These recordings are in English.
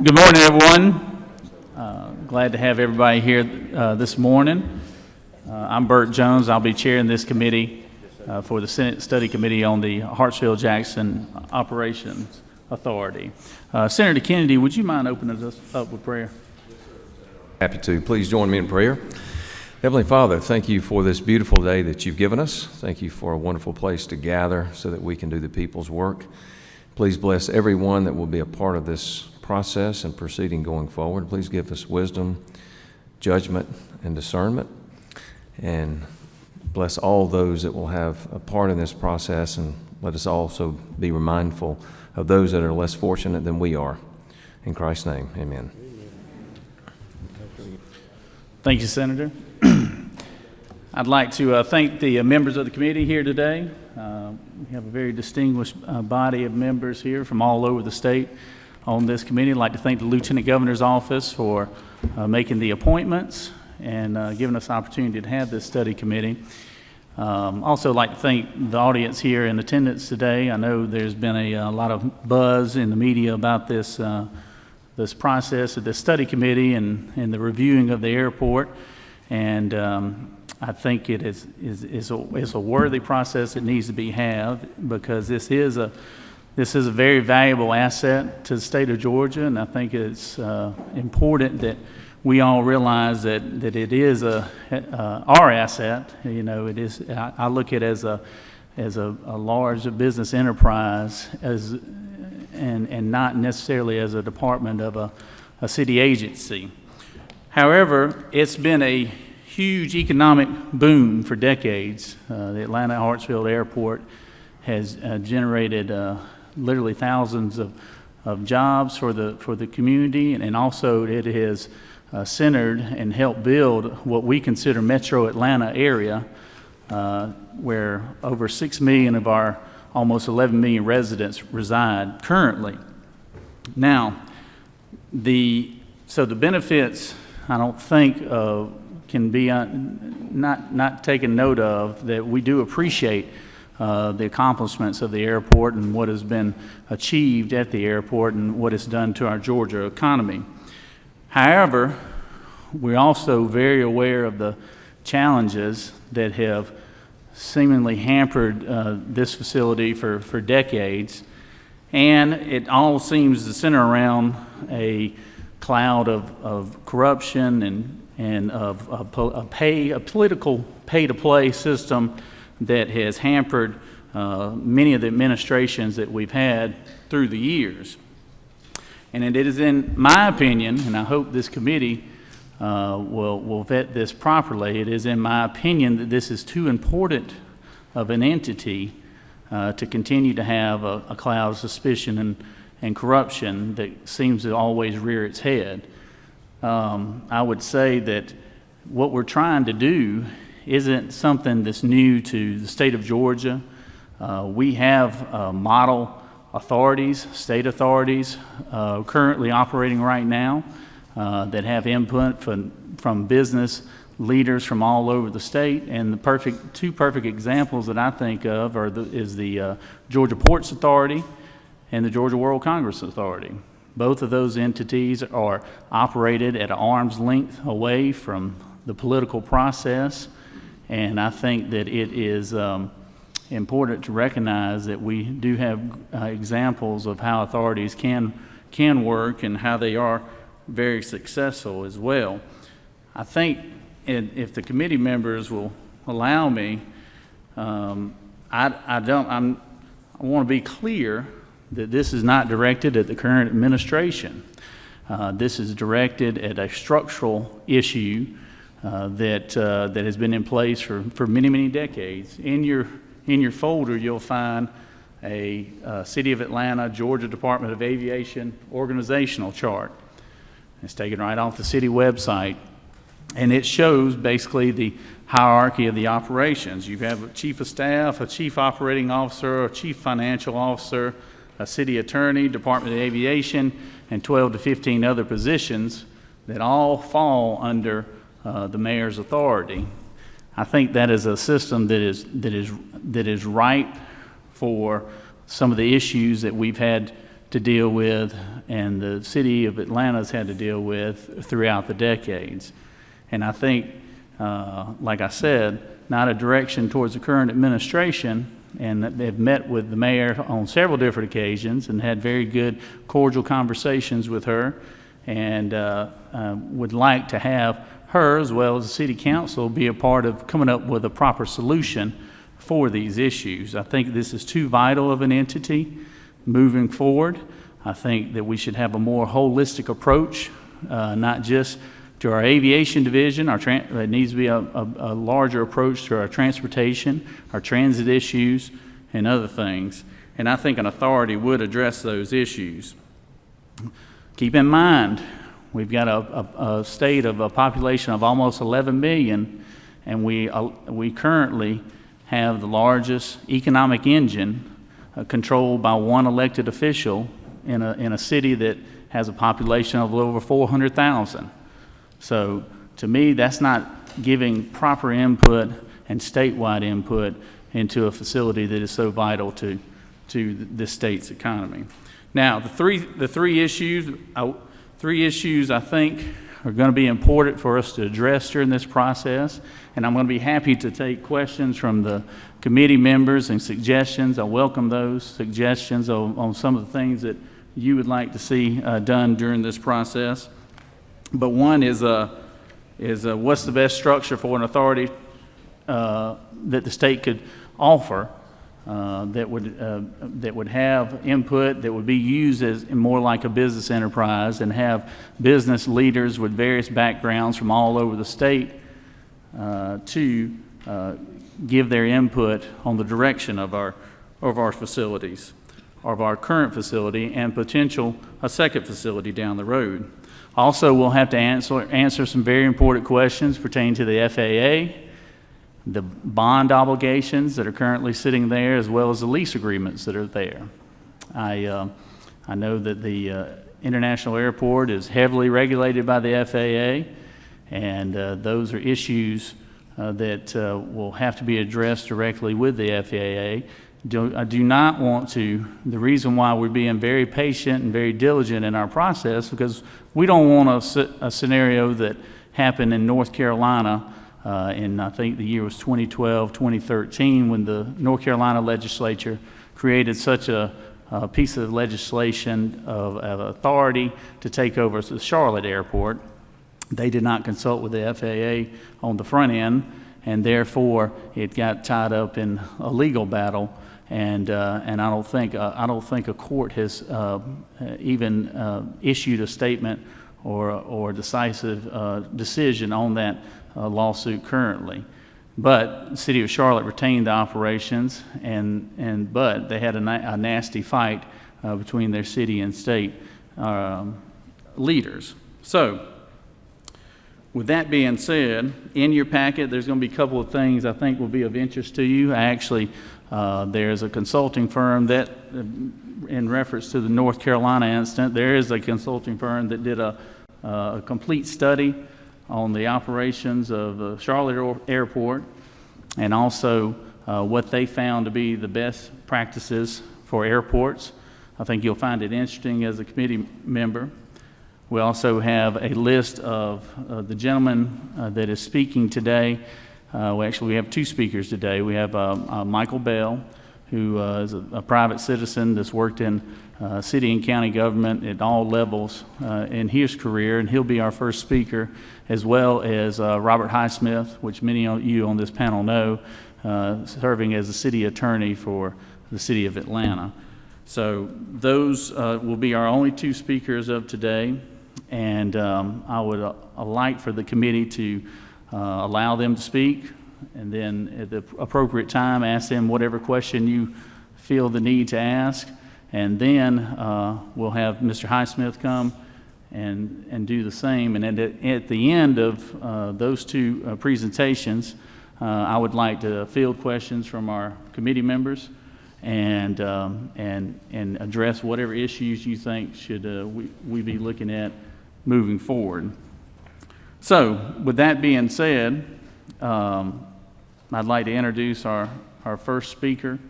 Good morning, everyone. Glad to have everybody here this morning. I'm Burt Jones. I'll be chairing this committee for the Senate Study Committee on the Hartsfield-Jackson Operations Authority. Senator Kennedy, would you mind opening us up with prayer? Happy to. Please join me in prayer. Heavenly Father, thank you for this beautiful day that you've given us. Thank you for a wonderful place to gather so that we can do the people's work. Please bless everyone that will be a part of this process and proceeding going forward. Please give us wisdom, judgment, and discernment. And bless all those that will have a part in this process, and let us also be mindful of those that are less fortunate than we are. In Christ's name, amen. Thank you, Senator. I'd like to thank the members of the committee here today. We have a very distinguished body of members here from all over the state on this committee. I'd like to thank the Lieutenant Governor's Office for making the appointments and giving us the opportunity to have this study committee. Also like to thank the audience here in attendance today. I know there's been a lot of buzz in the media about this this process of this study committee and the reviewing of the airport, and I think it is a worthy process that needs to be had, because this is a very valuable asset to the state of Georgia, and I think it's important that we all realize that it is our asset. You know, it is. I look at it as a large business enterprise and not necessarily as a department of a city agency. However, it's been a huge economic boom for decades. The Atlanta Hartsfield Airport has generated literally thousands of jobs for the community, and also it has centered and helped build what we consider Metro Atlanta area, where over 6 million of our almost 11 million residents reside currently. Now, so the benefits, I don't think can be not taken note of, that we do appreciate the accomplishments of the airport and what has been achieved at the airport and what it's done to our Georgia economy. However, we're also very aware of the challenges that have seemingly hampered this facility for decades, and it all seems to center around a cloud of corruption and of a political pay-to-play system that has hampered many of the administrations that we've had through the years. And it is in my opinion, and I hope this committee will vet this properly, it is in my opinion that this is too important of an entity to continue to have a cloud of suspicion and corruption that seems to always rear its head. I would say that what we're trying to do isn't something that's new to the state of Georgia. We have model authorities, state authorities, currently operating right now that have input from business leaders from all over the state. And the two perfect examples that I think of is the Georgia Ports Authority and the Georgia World Congress Authority. Both of those entities are operated at an arm's length away from the political process, and I think that it is important to recognize that we do have examples of how authorities can work and how they are very successful as well. I think if the committee members will allow me, I want to be clear that this is not directed at the current administration. This is directed at a structural issue that has been in place for many, many decades. In your folder, you'll find a City of Atlanta, Georgia Department of Aviation organizational chart. It's taken right off the city website, and it shows basically the hierarchy of the operations. You have a chief of staff, a chief operating officer, a chief financial officer, a city attorney, Department of Aviation, and 12 to 15 other positions that all fall under the mayor's authority. I think that is a system that is ripe for some of the issues that we've had to deal with and the city of Atlanta's had to deal with throughout the decades. And I think, like I said, not a direction towards the current administration, and they've met with the mayor on several different occasions and had very good, cordial conversations with her, and would like to have her, as well as the city council, be a part of coming up with a proper solution for these issues. I think this is too vital of an entity moving forward. I think that we should have a more holistic approach, not just to our aviation division. It needs to be a larger approach to our transportation, our transit issues, and other things. And I think an authority would address those issues. Keep in mind, we've got a state of a population of almost 11 million, and we currently have the largest economic engine controlled by one elected official in a city that has a population of over 400,000. So to me, that's not giving proper input and statewide input into a facility that is so vital to this state's economy. Now, the three issues I think are going to be important for us to address during this process, and I'm going to be happy to take questions from the committee members and suggestions. I welcome those suggestions on some of the things that you would like to see done during this process. But one is what's the best structure for an authority that the state could offer that would have input, that would be used as more like a business enterprise, and have business leaders with various backgrounds from all over the state to give their input on the direction of our facilities, of our current facility, and potential a second facility down the road. Also, we'll have to answer some very important questions pertaining to the FAA, the bond obligations that are currently sitting there, as well as the lease agreements that are there. I know that the international airport is heavily regulated by the FAA, and those are issues that will have to be addressed directly with the FAA. I do not want to, the reason why we're being very patient and very diligent in our process, because we don't want a scenario that happened in North Carolina in, I think the year was 2012, 2013, when the North Carolina legislature created such a piece of legislation of authority to take over the Charlotte airport. They did not consult with the FAA on the front end, and therefore it got tied up in a legal battle. And I don't think a court has even issued a statement or decisive decision on that lawsuit currently. But the city of Charlotte retained the operations, but they had a nasty fight between their city and state leaders. So, with that being said, in your packet, there's going to be a couple of things I think will be of interest to you. There's a consulting firm that, in reference to the North Carolina incident, there is a consulting firm that did a complete study on the operations of the Charlotte Airport, and also what they found to be the best practices for airports. I think you'll find it interesting as a committee member. We also have a list of the gentleman that is speaking today. We have two speakers today. We have Michael Bell, who is a private citizen that's worked in city and county government at all levels in his career, and he'll be our first speaker, as well as Robert Highsmith, which many of you on this panel know, serving as the city attorney for the city of Atlanta. So those will be our only two speakers of today, and I would like for the committee to allow them to speak, and then at the appropriate time ask them whatever question you feel the need to ask, and then we'll have Mr. Highsmith come and do the same. And at the end of those two presentations, I would like to field questions from our committee members and address whatever issues you think should we be looking at moving forward. So, with that being said, I'd like to introduce our first speaker,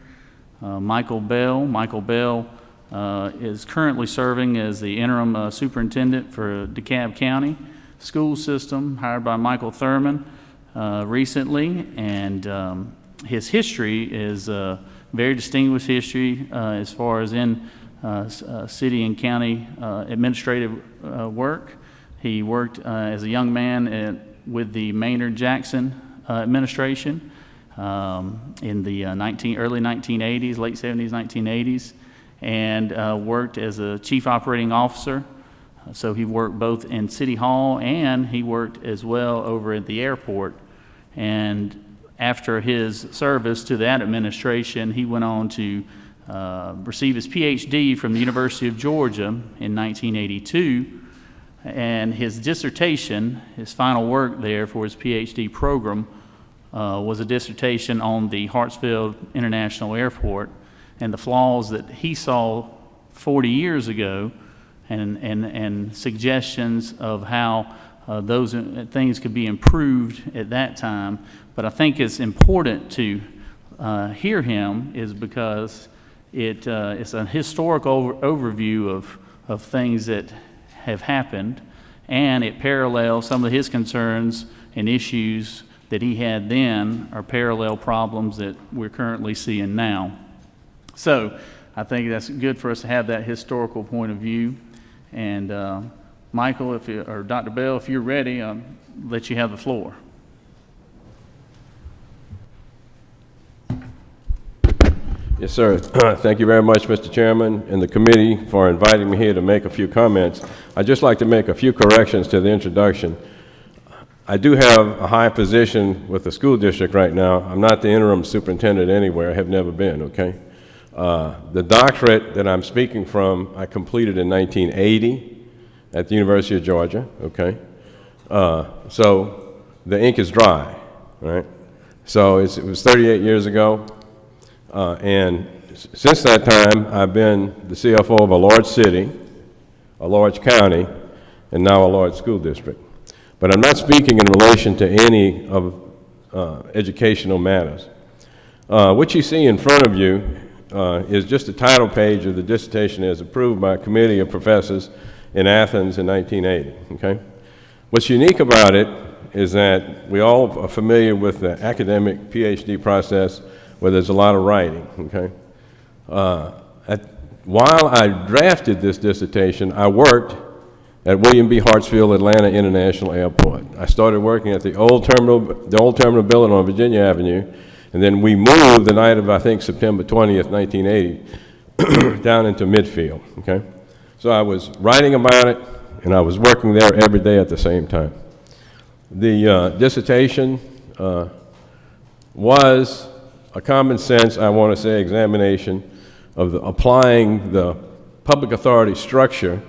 Michael Bell. Michael Bell is currently serving as the interim superintendent for DeKalb County School System, hired by Michael Thurman recently, and his history is a very distinguished history as far as in city and county administrative work. He worked as a young man with the Maynard-Jackson administration in the early 1980s, late 70s, 1980s, and worked as a chief operating officer. So he worked both in City Hall and he worked as well over at the airport. And after his service to that administration, he went on to receive his PhD from the University of Georgia in 1982. And his dissertation, his final work there for his PhD program, was a dissertation on the Hartsfield International Airport and the flaws that he saw 40 years ago, and suggestions of how those things could be improved at that time. But I think it's important to hear him is because it's a historical overview of things that have happened, and it parallels some of his concerns and issues that he had then are parallel problems that we're currently seeing now. So I think that's good for us to have that historical point of view. And Michael, or Dr. Bell, if you're ready, I'll let you have the floor. Yes, sir. Thank you very much, Mr. Chairman, and the committee for inviting me here to make a few comments. I'd just like to make a few corrections to the introduction. I do have a high position with the school district right now. I'm not the interim superintendent anywhere. I have never been, okay? The doctorate that I'm speaking from, I completed in 1980 at the University of Georgia, okay? So the ink is dry, right? So it was 38 years ago. And since that time, I've been the CFO of a large city, a large county, and now a large school district. But I'm not speaking in relation to any of educational matters. What you see in front of you is just a title page of the dissertation as approved by a committee of professors in Athens in 1980, okay? What's unique about it is that we all are familiar with the academic PhD process where there's a lot of writing, okay? While I drafted this dissertation, I worked at William B. Hartsfield Atlanta International Airport. I started working at the old terminal building on Virginia Avenue, and then we moved the night of, I think, September 20th, 1980, down into Midfield, okay? So I was writing about it, and I was working there every day at the same time. The dissertation was a common sense, I want to say, examination of applying the public authority structure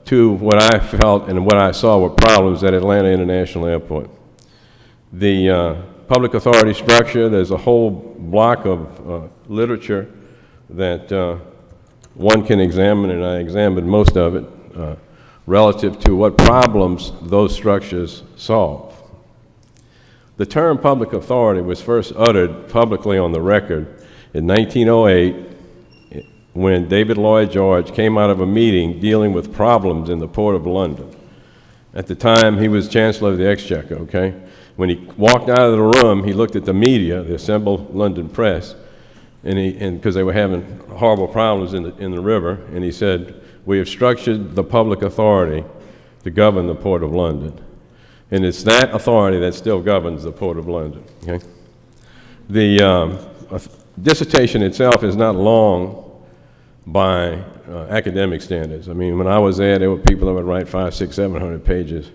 to what I felt and what I saw were problems at Atlanta International Airport. The public authority structure, there's a whole block of literature that one can examine, and I examined most of it, relative to what problems those structures solve. The term public authority was first uttered publicly on the record in 1908 when David Lloyd George came out of a meeting dealing with problems in the Port of London. At the time, he was Chancellor of the Exchequer, okay? When he walked out of the room, he looked at the media, the assembled London press, and because they were having horrible problems in the river, and he said, "We have structured the public authority to govern the Port of London." And it's that authority that still governs the Port of London, okay? The dissertation itself is not long by academic standards. I mean, when I was there were people that would write 500, 600, 700 pages.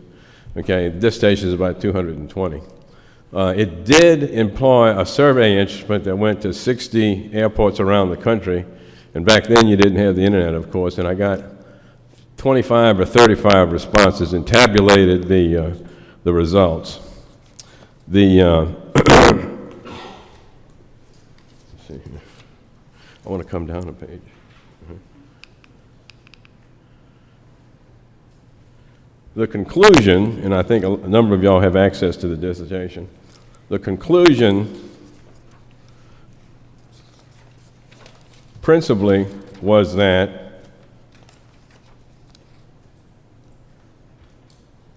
Okay, the dissertation is about 220. It did employ a survey instrument that went to 60 airports around the country, and back then you didn't have the internet, of course, and I got 25 or 35 responses and tabulated the results. Let's see here. I want to come down a page. The conclusion, and I think a number of y'all have access to the dissertation, the conclusion principally was that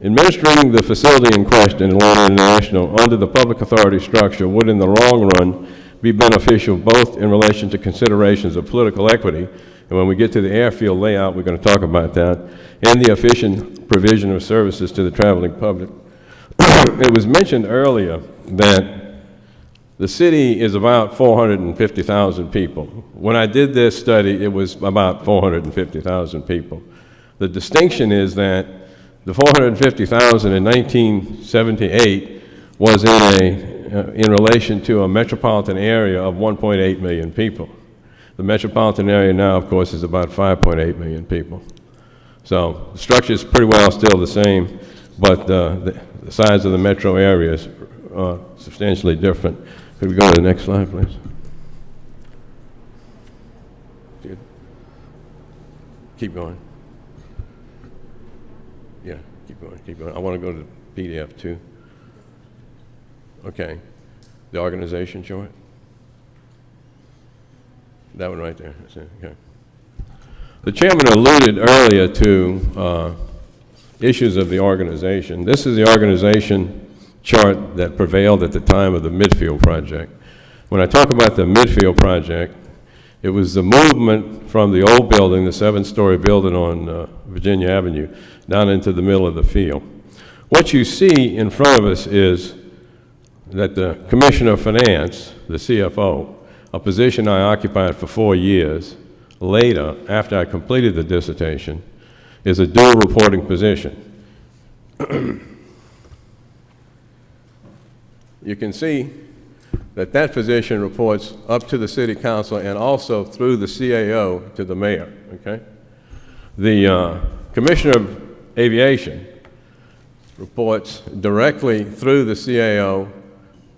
administering the facility in question, Atlanta International, under the public authority structure would in the long run be beneficial both in relation to considerations of political equity, and when we get to the airfield layout, we're going to talk about that, and the efficient provision of services to the traveling public. It was mentioned earlier that the city is about 450,000 people. When I did this study, it was about 450,000 people. The distinction is that the 450,000 in 1978 was in relation to a metropolitan area of 1.8 million people. The metropolitan area now, of course, is about 5.8 million people. So the structure is pretty well still the same, but the size of the metro areas are substantially different. Could we go to the next slide, please? Keep going. Yeah, keep going, keep going. I want to go to the PDF too. Okay. The organization chart? That one right there. That's it. Okay. The chairman alluded earlier to issues of the organization. This is the organization chart that prevailed at the time of the Midfield project. When I talk about the Midfield project, it was the movement from the old building, the 7-story building on Virginia Avenue, down into the middle of the field. What you see in front of us is that the Commissioner of Finance, the CFO, a position I occupied for 4 years, later, after I completed the dissertation, is a dual reporting position. You can see that that position reports up to the City Council and also through the CAO to the mayor, okay? The Commissioner of Aviation reports directly through the CAO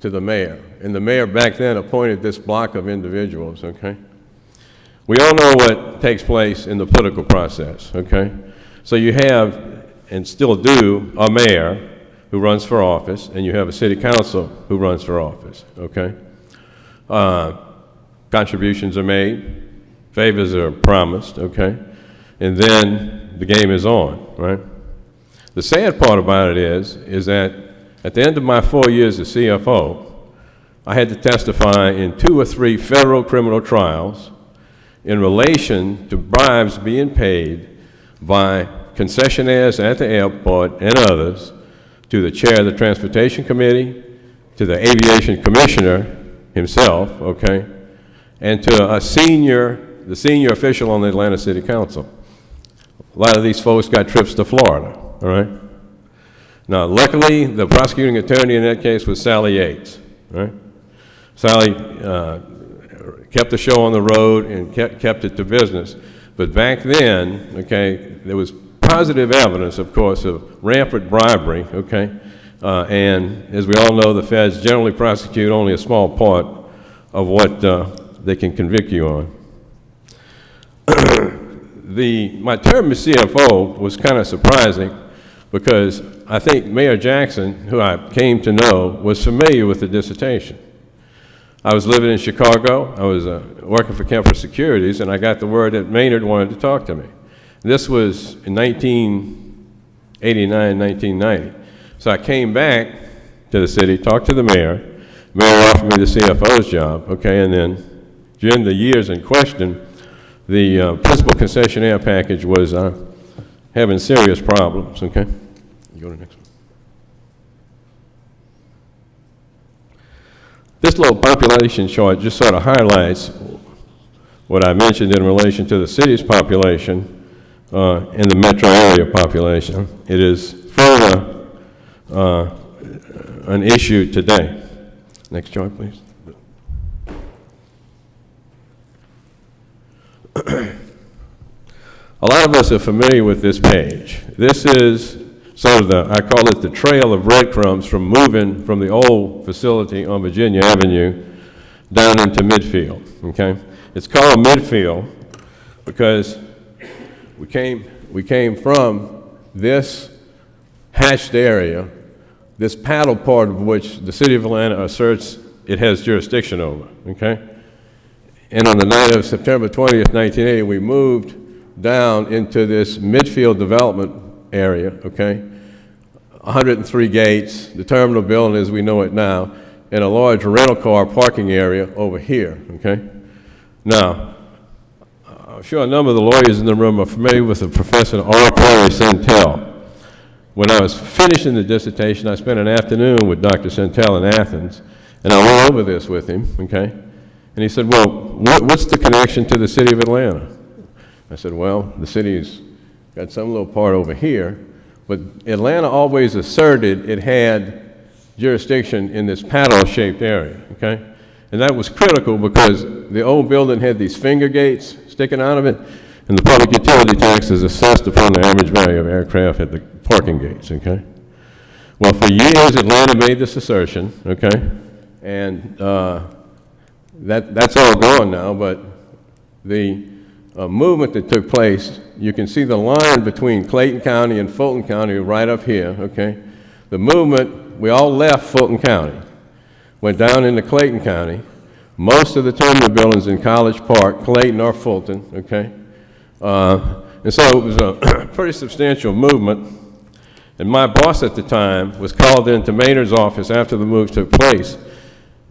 to the mayor. And the mayor back then appointed this block of individuals, okay? We all know what takes place in the political process, okay? So you have, and still do, a mayor who runs for office, and you have a city council who runs for office, okay? Contributions are made, favors are promised, okay? And then the game is on, right? The sad part about it is that at the end of my 4 years as CFO, I had to testify in 2 or 3 federal criminal trials in relation to bribes being paid by concessionaires at the airport and others to the chair of the Transportation Committee, to the Aviation Commissioner himself, okay, and to the senior official on the Atlanta City Council. A lot of these folks got trips to Florida, all right? Now, luckily, the prosecuting attorney in that case was Sally Yates, right? Sally kept the show on the road and kept it to business. But back then, okay, there was positive evidence, of course, of rampant bribery, okay? And as we all know, the feds generally prosecute only a small part of what they can convict you on. My term as CFO was kind of surprising because I think Mayor Jackson, who I came to know, was familiar with the dissertation. I was living in Chicago. I was working for Kemper Securities, and I got the word that Maynard wanted to talk to me. This was in 1989, 1990. So I came back to the city, talked to the mayor. The mayor offered me the CFO's job, okay, and then during the years in question, the principal concessionaire package was having serious problems, okay? You go to the next one. This little population chart just sort of highlights what I mentioned in relation to the city's population and the metro area population. It is further an issue today. Next chart, please. A lot of us are familiar with this page. This is sort of I call it the trail of breadcrumbs from moving from the old facility on Virginia Avenue down into Midfield, okay? It's called Midfield because we came from this hatched area, this paddle part of which the city of Atlanta asserts it has jurisdiction over, okay? And on the night of September 20th, 1980, we moved down into this midfield development area, okay? 103 gates, the terminal building as we know it now, and a large rental car parking area over here, okay? Now, I'm sure a number of the lawyers in the room are familiar with the Professor R. Corey Centel. When I was finishing the dissertation, I spent an afternoon with Dr. Centel in Athens, and I went over this with him, okay? And he said, well, what's the connection to the city of Atlanta? I said, well, the city's got some little part over here, but Atlanta always asserted it had jurisdiction in this paddle-shaped area, okay? And that was critical because the old building had these finger gates sticking out of it, and the public utility tax is assessed upon the average value of aircraft at the parking gates, okay? Well, for years, Atlanta made this assertion, okay? And that's all gone now, but the movement that took place, you can see the line between Clayton County and Fulton County right up here, okay? The movement, we all left Fulton County, went down into Clayton County. Most of the terminal buildings in College Park, Clayton or Fulton, okay? And so it was a pretty substantial movement. And my boss at the time was called into Maynard's office after the move took place.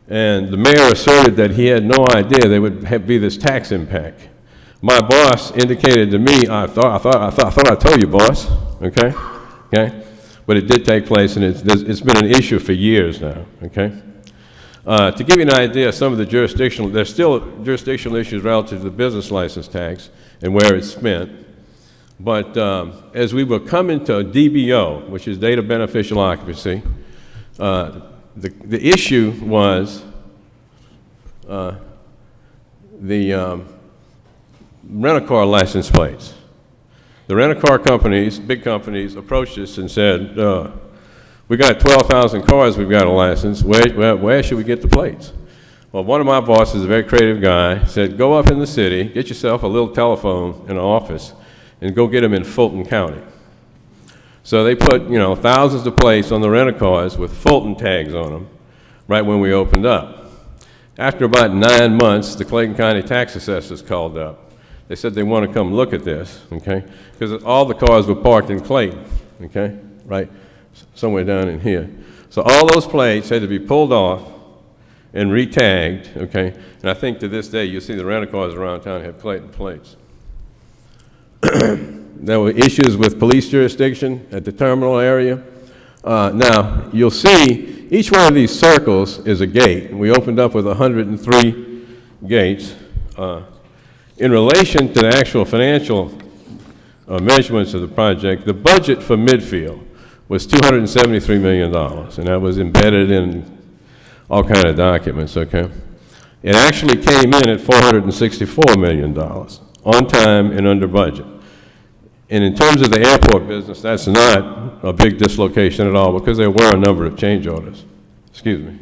And the mayor asserted that he had no idea there would be this tax impact. My boss indicated to me, I thought I told you, boss, okay? Okay? But it did take place, and it's been an issue for years now, okay? To give you an idea, some of the there's still jurisdictional issues relative to the business license tax and where it's spent. But as we were coming to DBO, which is date of beneficial occupancy, the issue was the rent-a-car license plates. The rent-a-car companies, big companies, approached us and said, we got 12,000 cars we've got a license, where should we get the plates? Well, one of my bosses, a very creative guy, said, go up in the city, get yourself a little telephone in an office, and go get them in Fulton County. So they put, thousands of plates on the rent-a-cars with Fulton tags on them right when we opened up. After about 9 months, the Clayton County tax assessors called up. They said they want to come look at this, okay? Because all the cars were parked in Clayton, okay? Right, somewhere down in here. So all those plates had to be pulled off and re-tagged, okay? And I think to this day, you'll see the rental cars around town have Clayton plates. There were issues with police jurisdiction at the terminal area. Now, you'll see each one of these circles is a gate. We opened up with 103 gates. In relation to the actual financial measurements of the project, the budget for Midfield was $273 million, and that was embedded in all kind of documents, okay? It actually came in at $464 million, on time and under budget. And in terms of the airport business, that's not a big dislocation at all because there were a number of change orders. Excuse me.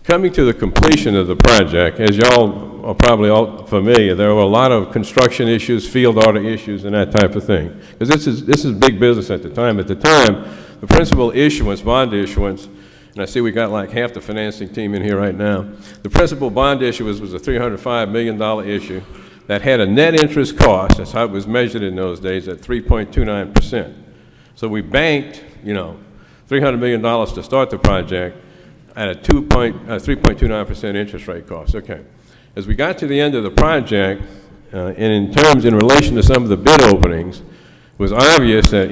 Coming to the completion of the project, as y'all are probably all familiar, there were a lot of construction issues, field order issues, and that type of thing. Because this is big business at the time. At the time, the principal issuance, bond issuance, and I see we got like half the financing team in here right now. The principal bond issuance was a $305 million issue that had a net interest cost, that's how it was measured in those days, at 3.29%. So we banked, $300 million to start the project at a 3.29% interest rate cost. Okay. As we got to the end of the project, and in relation to some of the bid openings, it was obvious that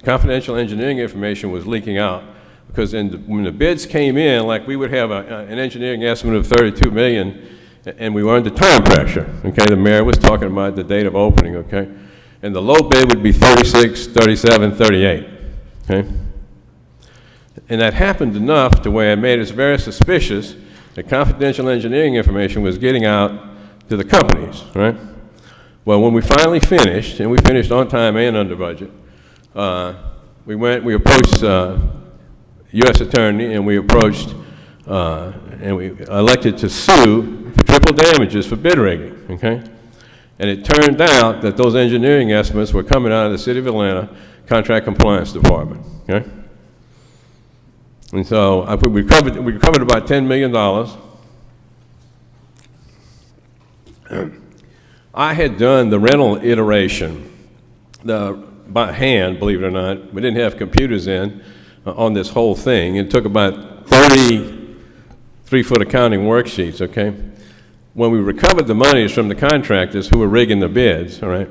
confidential engineering information was leaking out because when the bids came in, like we would have an engineering estimate of $32 million, and we were under time pressure. Okay, the mayor was talking about the date of opening. Okay, and the low bid would be 36, 37, 38. Okay. And that happened enough to where it made us very suspicious that confidential engineering information was getting out to the companies, right? Well, when we finally finished, and we finished on time and under budget, we approached U.S. Attorney, and we approached, and we elected to sue for triple damages for bid rigging, okay? And it turned out that those engineering estimates were coming out of the City of Atlanta Contract Compliance Department, okay? And so we recovered about $10 million. I had done the rental iteration by hand, believe it or not. We didn't have computers in on this whole thing. It took about 30 3-foot accounting worksheets, okay? When we recovered the monies from the contractors who were rigging the bids, all right,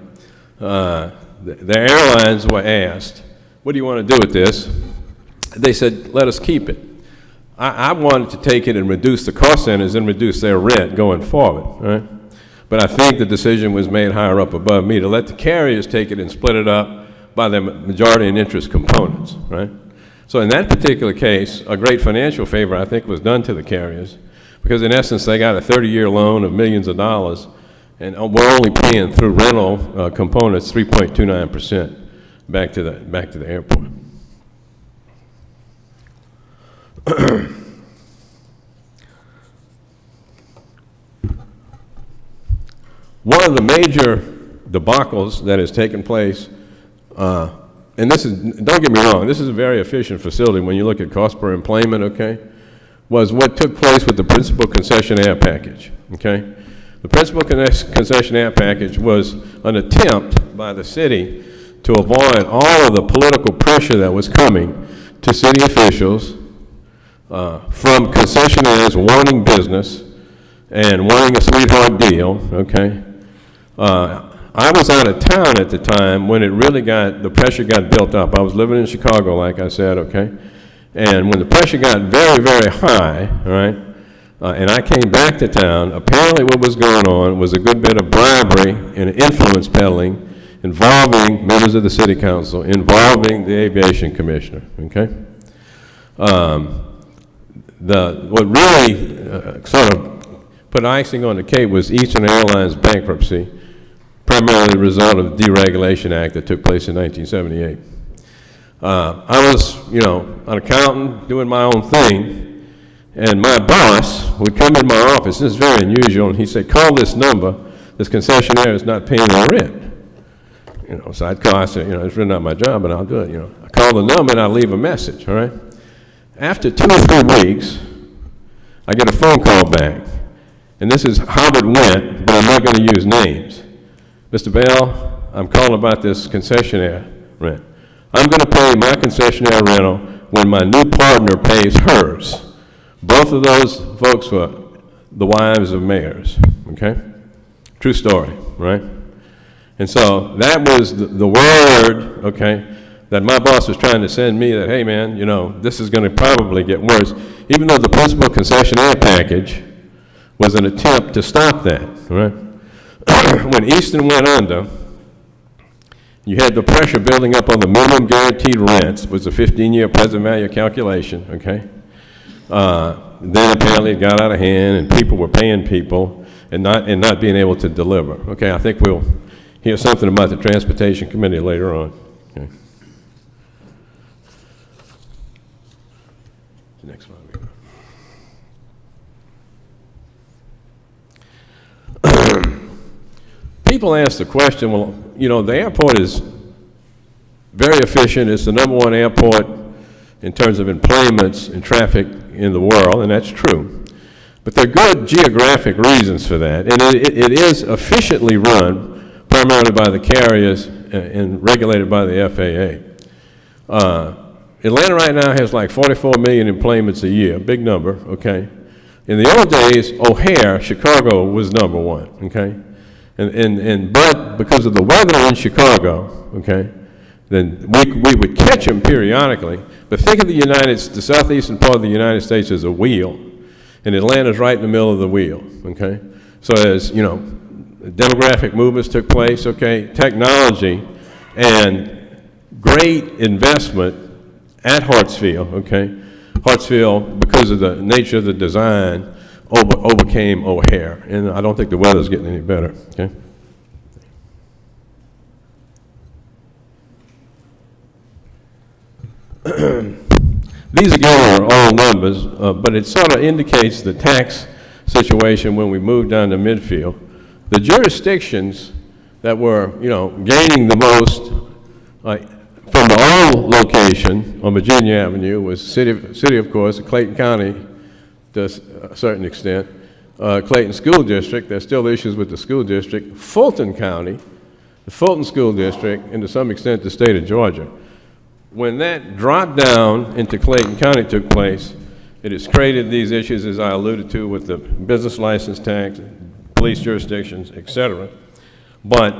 the airlines were asked, what do you want to do with this? They said, let us keep it. I wanted to take it and reduce the cost centers and reduce their rent going forward, all right? But I think the decision was made higher up above me to let the carriers take it and split it up by their majority and interest components, right? So in that particular case, a great financial favor, I think, was done to the carriers, because in essence, they got a 30-year loan of millions of dollars, and we're only paying through rental components 3.29% back to the airport. One of the major debacles that has taken place, and this is, don't get me wrong, this is a very efficient facility when you look at cost per employment, okay, was what took place with the principal concessionaire package, okay? The principal concessionaire package was an attempt by the city to avoid all of the political pressure that was coming to city officials from concessionaires wanting business and wanting a sweetheart deal, okay? I was out of town at the time when the pressure got built up. I was living in Chicago, like I said, okay? And when the pressure got very, very high, all right, and I came back to town, apparently what was going on was a good bit of bribery and influence peddling involving members of the city council, involving the aviation commissioner, okay? What really sort of put icing on the cake was Eastern Airlines bankruptcy, primarily the result of the Deregulation Act that took place in 1978. I was, an accountant doing my own thing, and my boss would come in my office. This is very unusual, and he said, call this number. This concessionaire is not paying the rent. So I'd call. I said, it's really not my job, but I'll do it. I call the number and I leave a message. All right. After 2 or 3 weeks, I get a phone call back, and this is how it went, but I'm not going to use names. Mr. Bell, I'm calling about this concessionaire rent. I'm going to pay my concessionaire rental when my new partner pays hers. Both of those folks were the wives of mayors, okay? True story, right? And so that was the word, okay, that my boss was trying to send me that, hey man, this is going to probably get worse, even though the principal concessionaire package was an attempt to stop that, right? When Eastern went under, you had the pressure building up on the minimum guaranteed rents, was a 15-year present value calculation, okay? Then apparently it got out of hand, and people were paying people and not being able to deliver. Okay, I think we'll hear something about the Transportation Committee later on. Okay. The next one. People ask the question, well, the airport is very efficient. It's the #1 airport in terms of employments and traffic in the world, and that's true. But there are good geographic reasons for that, and it is efficiently run primarily by the carriers and regulated by the FAA. Atlanta right now has like 44 million employments a year, big number, okay? In the old days, O'Hare, Chicago, was #1, okay? But because of the weather in Chicago, okay, then we would catch them periodically. But think of the southeastern part of the United States as a wheel, and Atlanta's right in the middle of the wheel, okay? So as, demographic movements took place, okay, technology and great investment at Hartsfield, okay? Hartsfield, because of the nature of the design, overcame O'Hare, and I don't think the weather's getting any better, okay? These again are all numbers, but it sort of indicates the tax situation when we move down to midfield. the jurisdictions that were, gaining the most from the old location on Virginia Avenue was city of course, Clayton County to a certain extent, Clayton School District. There's still issues with the school district. Fulton County, the Fulton School District, and to some extent the state of Georgia. When that drop down into Clayton County took place, it has created these issues, as I alluded to, with the business license tax, police jurisdictions, et cetera. But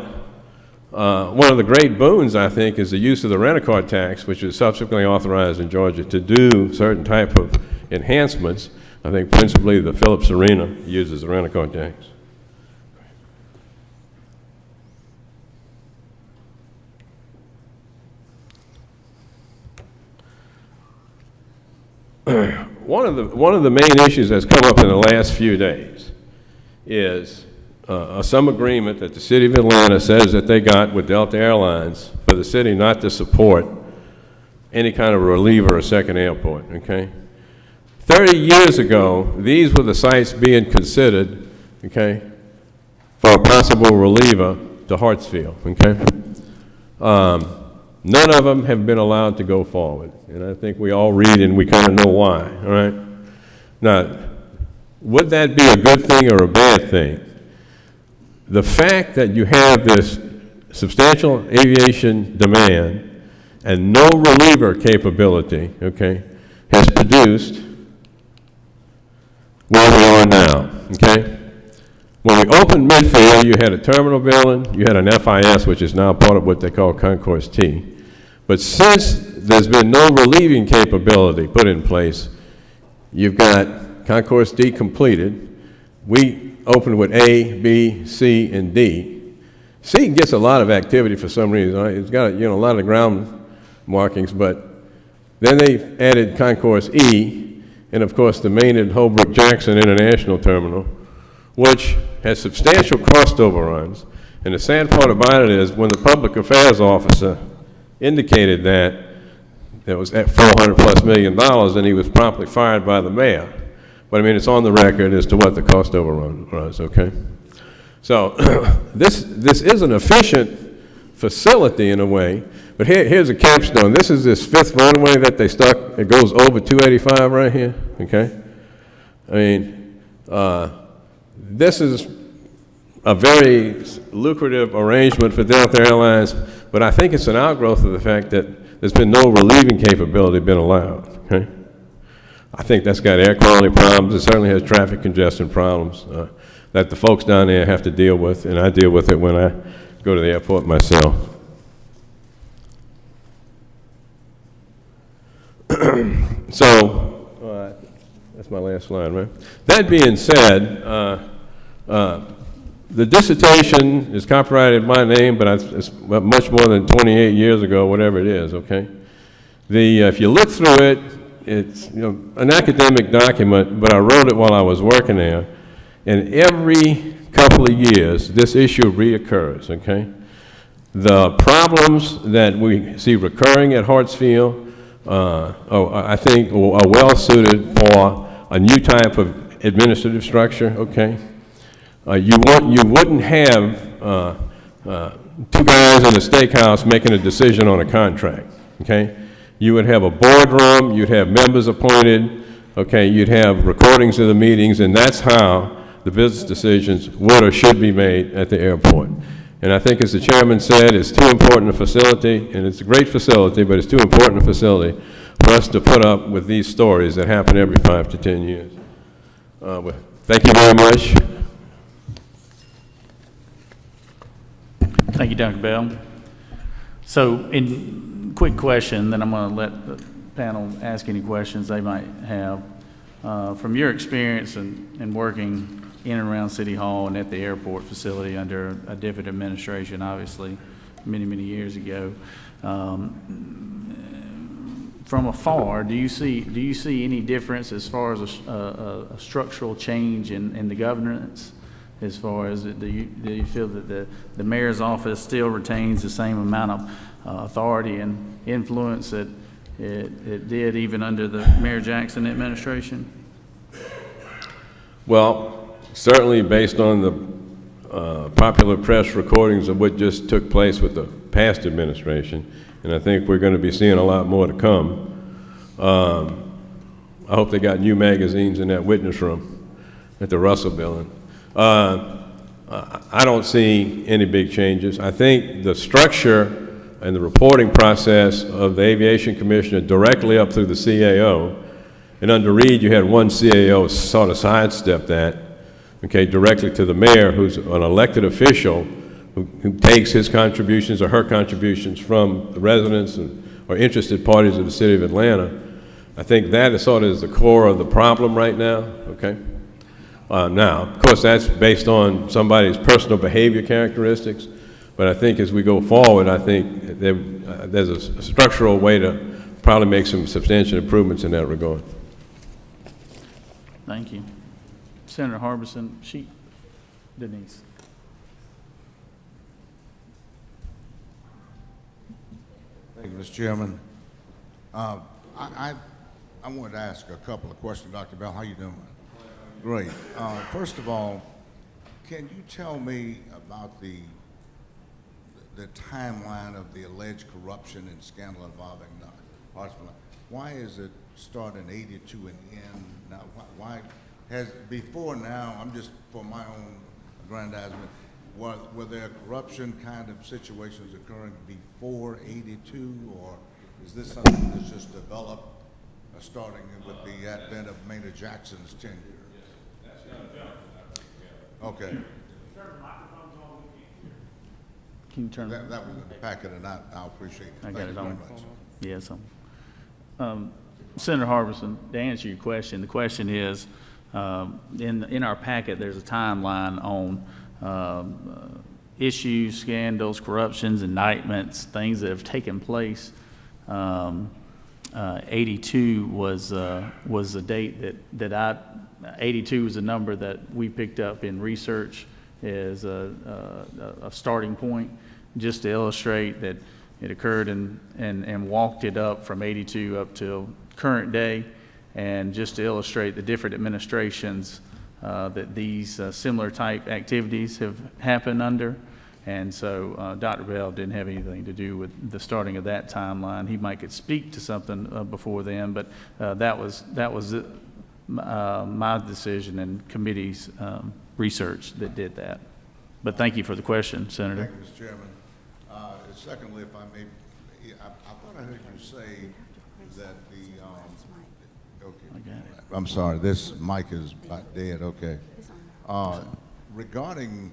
one of the great boons, I think, is the use of the rent-a-car tax, which was subsequently authorized in Georgia to do certain type of enhancements. I think principally the Phillips Arena uses the rent-a-car tax. One of the main issues that's come up in the last few days is some agreement that the city of Atlanta says that they got with Delta Airlines for the city not to support any kind of reliever or second airport, okay? 30 years ago, these were the sites being considered, okay, for a possible reliever to Hartsfield, okay? None of them have been allowed to go forward, and I think we all read and we kind of know why, all right? Now, would that be a good thing or a bad thing? The fact that you have this substantial aviation demand and no reliever capability, okay, has produced where we are now, okay? When we opened Midfield, you had a terminal building, you had an FIS, which is now part of what they call Concourse T. But since there's been no relieving capability put in place, you've got Concourse D completed. We opened with A, B, C, and D. C gets a lot of activity for some reason. Right? It's got a lot of ground markings, but then they added Concourse E, and of course the Maynard Holbrook Jackson International Terminal, which has substantial cost overruns. And the sad part about it is when the public affairs officer indicated that it was at $400+ million, and he was promptly fired by the mayor. But I mean, it's on the record as to what the cost overrun was, okay? So this is an efficient facility in a way, but here's a capstone. This is this fifth runway that they stuck. It goes over 285 right here, okay? I mean, this is a very lucrative arrangement for Delta Airlines, but I think it's an outgrowth of the fact that there's been no relieving capability been allowed, okay? I think that's got air quality problems. It certainly has traffic congestion problems that the folks down there have to deal with, and I deal with it when I go to the airport myself. So, that's my last slide, right? That being said, the dissertation is copyrighted in my name, but it's much more than 28 years ago, whatever it is, okay? If you look through it, it's an academic document, but I wrote it while I was working there. And every couple of years, this issue reoccurs, okay? The problems that we see recurring at Hartsfield, I think are well suited for a new type of administrative structure, okay? You wouldn't have two guys in a steakhouse making a decision on a contract, okay? You would have a boardroom, you'd have members appointed, okay, you'd have recordings of the meetings, and that's how the business decisions would or should be made at the airport. And I think, as the chairman said, it's too important a facility, and it's a great facility, but it's too important a facility for us to put up with these stories that happen every 5 to 10 years. Thank you very much. Thank you, Dr. Bell. So, quick question, then I'm going to let the panel ask any questions they might have. From your experience in working in and around City Hall and at the airport facility under a different administration, obviously, many, many years ago, from afar, do you see any difference as far as a structural change in the governance? As far as, do you feel that the mayor's office still retains the same amount of authority and influence that it did even under the Mayor Jackson administration? Well, certainly based on popular press recordings of what just took place with the past administration, and I think we're going to be seeing a lot more to come. I hope they got new magazines in that witness room at the Russell Building. I don't see any big changes. I think the structure and the reporting process of the Aviation Commissioner directly up through the CAO, and under Reed you had one CAO sort of sidestep that, okay, directly to the mayor, who's an elected official who takes his contributions or her contributions from the residents or interested parties of the city of Atlanta. I think that is sort of is the core of the problem right now, okay? Now, of course, that's based on somebody's personal behavior characteristics, but I think as we go forward, I think there's a structural way to probably make some substantial improvements in that regard. Thank you. Senator Harbison, Denise. Thank you, Mr. Chairman. I wanted to ask a couple of questions, Dr. Bell. How you doing? Great. First of all, can you tell me about the timeline of the alleged corruption and scandal involving Hartsville? Why is it start in '82 and end now? Why has before now? I'm just for my own aggrandizement. Were there corruption kind of situations occurring before '82, or is this something that's just developed starting with the advent of Maynard Jackson's tenure? Okay. Can you turn that was in the packet, and I appreciate it. I got Thank it you very on. much. Yes. Senator Harbison, to answer your question, the question is, in our packet, there's a timeline on issues, scandals, corruptions, indictments, things that have taken place. 82 was the date that 82 was a number that we picked up in research as a starting point, just to illustrate that it occurred and walked it up from 82 up till current day, and just to illustrate the different administrations that these similar type activities have happened under. And so Dr. Bell didn't have anything to do with the starting of that timeline. He might could speak to something before then, but that was my decision and committee's research that did that. But thank you for the question, Senator. Thank you, Mr. Chairman. Secondly, if I may, I thought I heard you say that the, okay. I got it. I'm sorry, this mic is about dead, okay. Regarding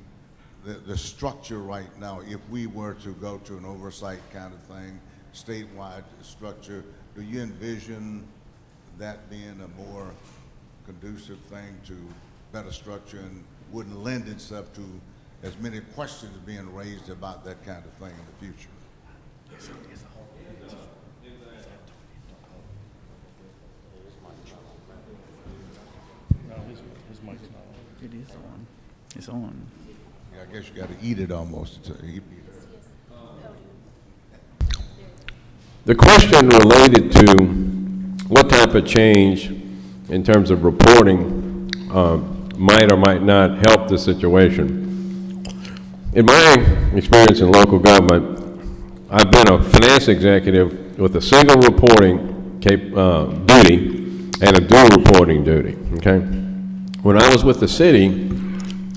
the structure right now, if we were to go to an oversight kind of thing, statewide structure, do you envision that being a more conducive thing to better structure and wouldn't lend itself to as many questions being raised about that kind of thing in the future? It is on. It's on. Yeah, I guess you got to eat it almost to eat it. The question related to what type of change in terms of reporting might or might not help the situation. In my experience in local government, I've been a finance executive with a single reporting duty and a dual reporting duty, okay? When I was with the city,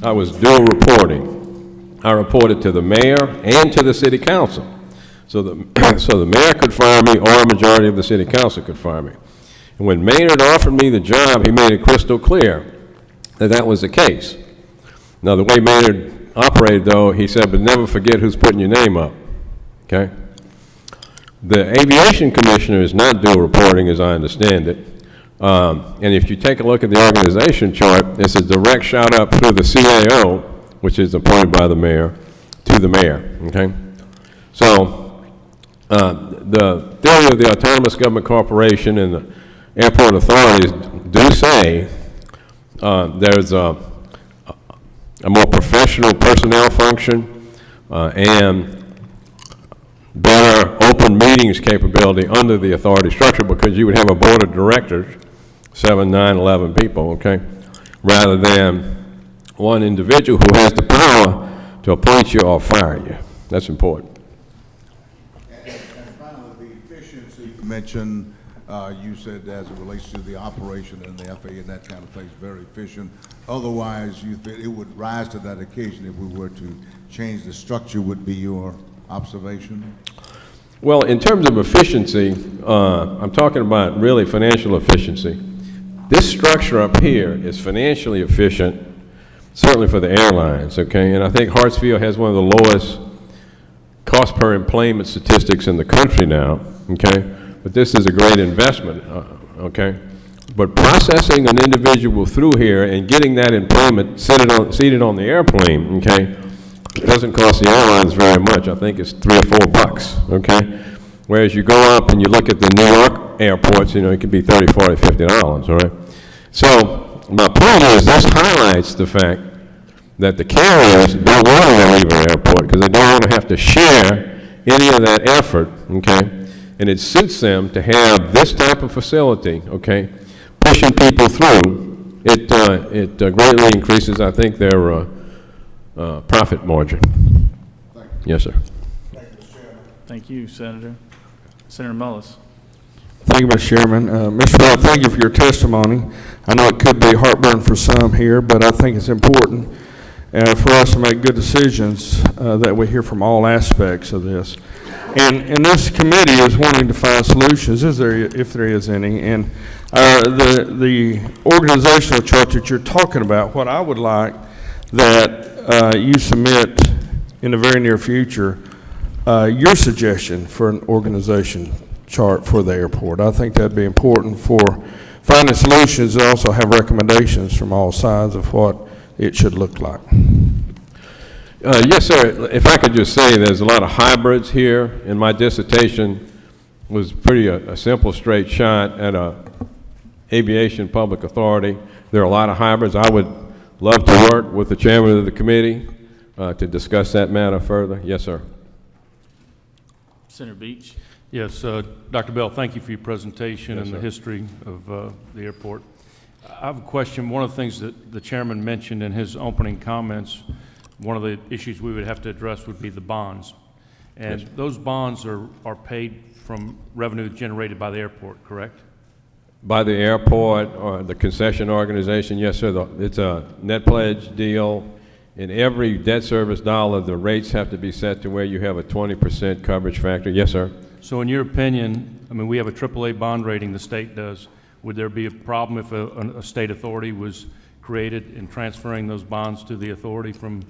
I was dual reporting. I reported to the mayor and to the city council. So the mayor could fire me, or a majority of the city council could fire me. And when Maynard offered me the job, he made it crystal clear that that was the case. Now, the way Maynard operated, though, he said, but never forget who's putting your name up, okay? The aviation commissioner is not dual reporting, as I understand it. And if you take a look at the organization chart, it's a direct shout up through the CAO, which is appointed by the mayor, to the mayor, okay? So the theory of the Autonomous Government Corporation and the airport authorities do say there's a more professional personnel function and better open meetings capability under the authority structure, because you would have a board of directors, 7, 9, 11 people, okay, rather than one individual who has the power to appoint you or fire you. That's important. And finally, the efficiency you mentioned, you said as it relates to the operation and the FAA and that kind of place, very efficient. Otherwise, you think it would rise to that occasion if we were to change the structure, would be your observation? Well, in terms of efficiency, I'm talking about really financial efficiency. This structure up here is financially efficient, certainly for the airlines, okay? And I think Hartsfield has one of the lowest cost per employment statistics in the country now, okay? But this is a great investment, okay? But processing an individual through here and getting that employment seated on the airplane, okay, doesn't cost the airlines very much. I think it's $3 or $4, okay? Whereas you go up and you look at the New York airports, you know, it could be $30, $40, $50, all right? So my point is this highlights the fact that the carriers don't want to leave an airport because they don't want to have to share any of that effort, okay? And it suits them to have this type of facility, okay, pushing people through. It greatly increases, I think, their profit margin. Yes, sir. Thank you, Mr. Chairman. Thank you, Senator. Senator Mullis. Thank you, Mr. Chairman. Mr. Bell, thank you for your testimony. I know it could be heartburn for some here, but I think it's important for us to make good decisions that we hear from all aspects of this. And this committee is wanting to find solutions, if there is any. And the organizational chart that you're talking about, what I would like that you submit in the very near future, your suggestion for an organization chart for the airport. I think that'd be important for finding solutions and also have recommendations from all sides of what it should look like. Yes, sir. If I could just say, there's a lot of hybrids here, and my dissertation was pretty a simple, straight shot at a aviation public authority. There are a lot of hybrids. I would love to work with the chairman of the committee to discuss that matter further. Yes, sir. Senator Beach. Yes, Dr. Bell, thank you for your presentation Yes, and sir. the history of the airport. I have a question. One of the things that the chairman mentioned in his opening comments, one of the issues we would have to address would be the bonds. And Yes. those bonds are paid from revenue generated by the airport, correct? By the airport or the concession organization, yes, sir. It's a net pledge deal. In every debt service dollar, the rates have to be set to where you have a 20% coverage factor. Yes, sir. So in your opinion, I mean, we have a AAA bond rating, the state does. Would there be a problem if a state authority was created in transferring those bonds to the authority from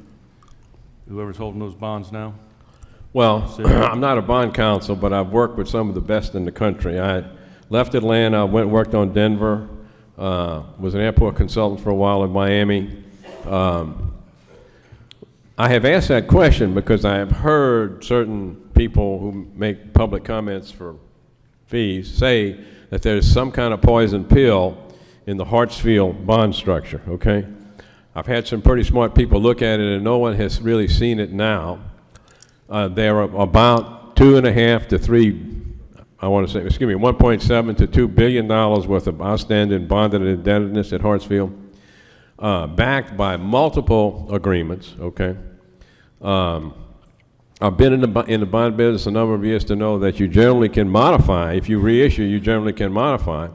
whoever's holding those bonds now? Well, I'm not a bond counsel, but I've worked with some of the best in the country. I left Atlanta, went and worked on Denver, was an airport consultant for a while in Miami. I have asked that question because I have heard certain people who make public comments for fees say that there's some kind of poison pill in the Hartsfield bond structure, okay? I've had some pretty smart people look at it, and no one has really seen it now. There are about 2.5 to 3, I want to say, excuse me, 1.7 to $2 billion worth of outstanding bonded indebtedness at Hartsfield, backed by multiple agreements, okay? I've been in the bond business a number of years to know that you generally can modify. If you reissue, you generally can modify.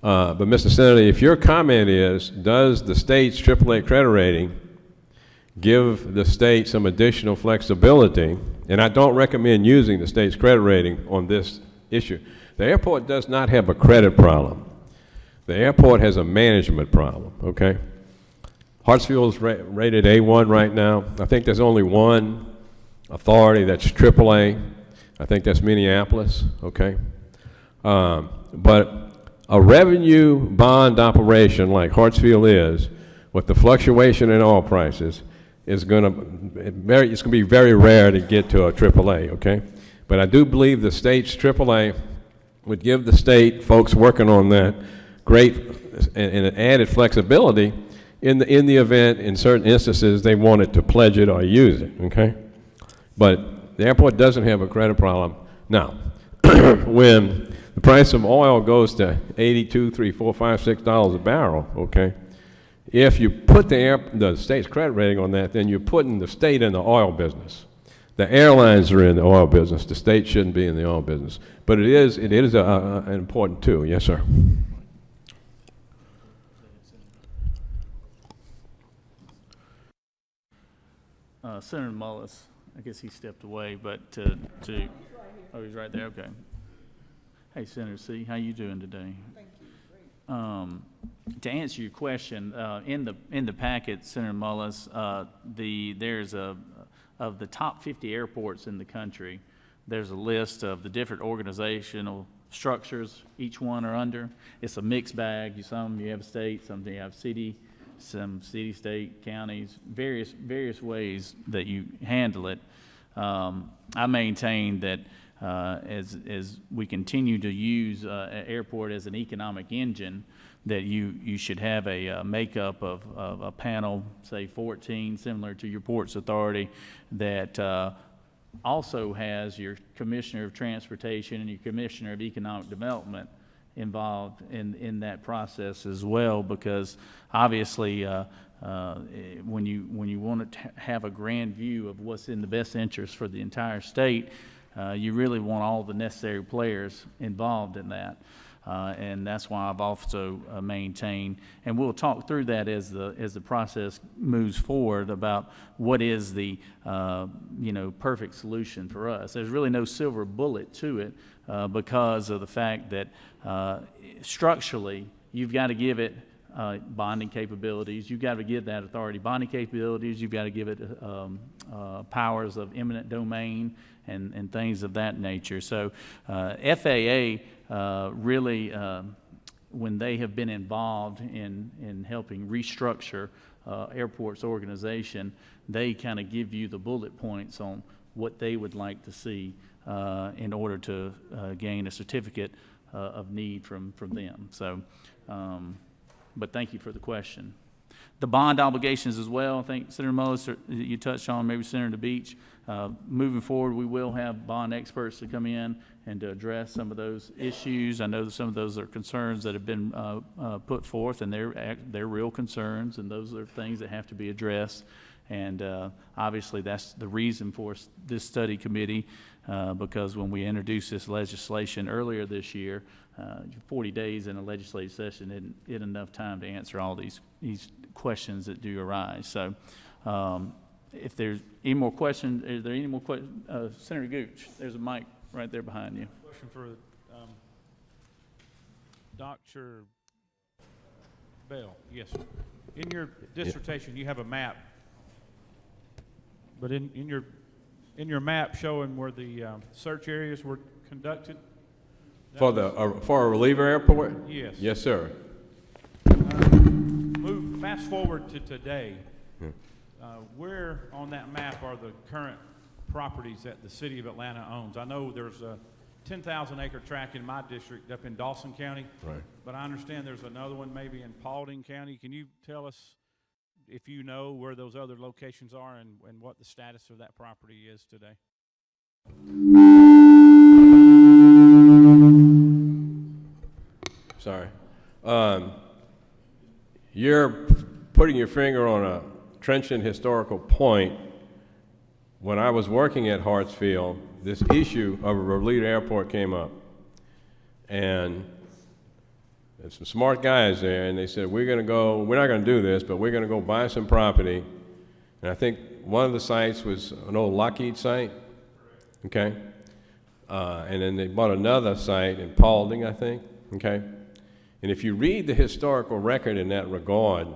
But Mr. Senator, if your comment is, does the state's AAA credit rating give the state some additional flexibility, and I don't recommend using the state's credit rating on this issue. The airport does not have a credit problem. The airport has a management problem, okay? Hartsfield is rated A1 right now. I think there's only one authority that's AAA. I think that's Minneapolis, okay? But a revenue bond operation like Hartsfield is, with the fluctuation in oil prices, is it's going to be very rare to get to a AAA, okay? But I do believe the state's AAA would give the state folks working on that great and added flexibility in the event, in certain instances, they wanted to pledge it or use it, okay? But the airport doesn't have a credit problem. Now, when the price of oil goes to $82, $3, $4, $5, $6 a barrel, okay, If you put the state's credit rating on that, then you're putting the state in the oil business. The airlines are in the oil business. The state shouldn't be in the oil business. But it is an important tool. Yes, sir. Senator Mullis, I guess he stepped away, but oh, he's right there, okay. Hey, Senator C., how you doing today? Thank you, great. To answer your question, in the packet, Senator Mullis, there's of the top 50 airports in the country, there's a list of the different organizational structures each one are under. It's a mixed bag. Some you have state, some you have city, some city, state, counties, various ways that you handle it. I maintain that as we continue to use an airport as an economic engine, that you should have a makeup of a panel, say 14, similar to your Ports Authority, that also has your Commissioner of Transportation and your Commissioner of Economic Development involved in that process as well, because obviously when you want to have a grand view of what's in the best interest for the entire state, you really want all the necessary players involved in that. And that's why I've also maintained, and we'll talk through that as the process moves forward, about what is the perfect solution for us. There's really no silver bullet to it because of the fact that structurally you've got to give it bonding capabilities. You've got to give that authority bonding capabilities. You've got to give it powers of eminent domain and things of that nature. So FAA really, when they have been involved in helping restructure airports organization, they kind of give you the bullet points on what they would like to see in order to gain a certificate of need from them. So, but thank you for the question. The bond obligations as well, I think Senator Mullis, you touched on, maybe Senator Beach. Moving forward, we will have bond experts to come in and to address some of those issues. I know that some of those are concerns that have been put forth, and they're real concerns, and those are things that have to be addressed. And obviously, that's the reason for this study committee, because when we introduced this legislation earlier this year, 40 days in a legislative session isn't enough time to answer all these questions that do arise. So if there's any more questions, is there any more questions? Senator Gooch, there's a mic right there behind you. Question for Dr. Bell. Yes, sir. In your dissertation, you have a map, but in your map showing where the search areas were conducted. For a reliever airport? Yes. Yes, sir. Fast forward to today. Where on that map are the current properties that the city of Atlanta owns? I know there's a 10,000-acre tract in my district up in Dawson County, right? But I understand there's another one maybe in Paulding County. Can you tell us if you know where those other locations are and what the status of that property is today? Sorry. You're putting your finger on a trenchant historical point. When I was working at Hartsfield, this issue of a reliever airport came up. And there's some smart guys there, and they said, we're not going to do this, but we're going to go buy some property. And I think one of the sites was an old Lockheed site, okay? And then they bought another site in Paulding, I think, okay? And if you read the historical record in that regard,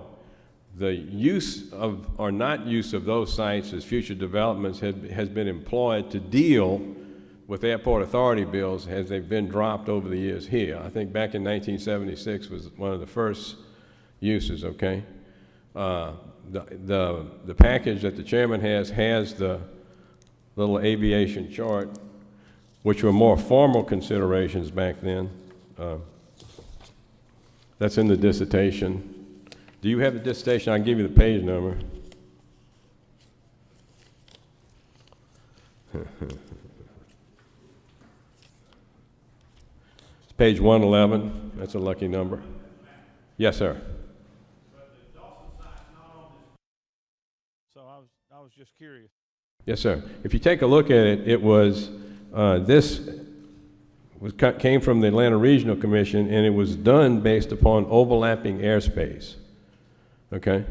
the use of or not use of those sites as future developments has been employed to deal with airport authority bills as they've been dropped over the years here. I think back in 1976 was one of the first uses, okay? The package that the chairman has the little aviation chart, which were more formal considerations back then. That's in the dissertation. Do you have the dissertation? I can give you the page number. It's page 111. That's a lucky number. Yes, sir. But the Dawson I was just curious. Yes, sir. If you take a look at it, it was, came from the Atlanta Regional Commission, and it was done based upon overlapping airspace, okay?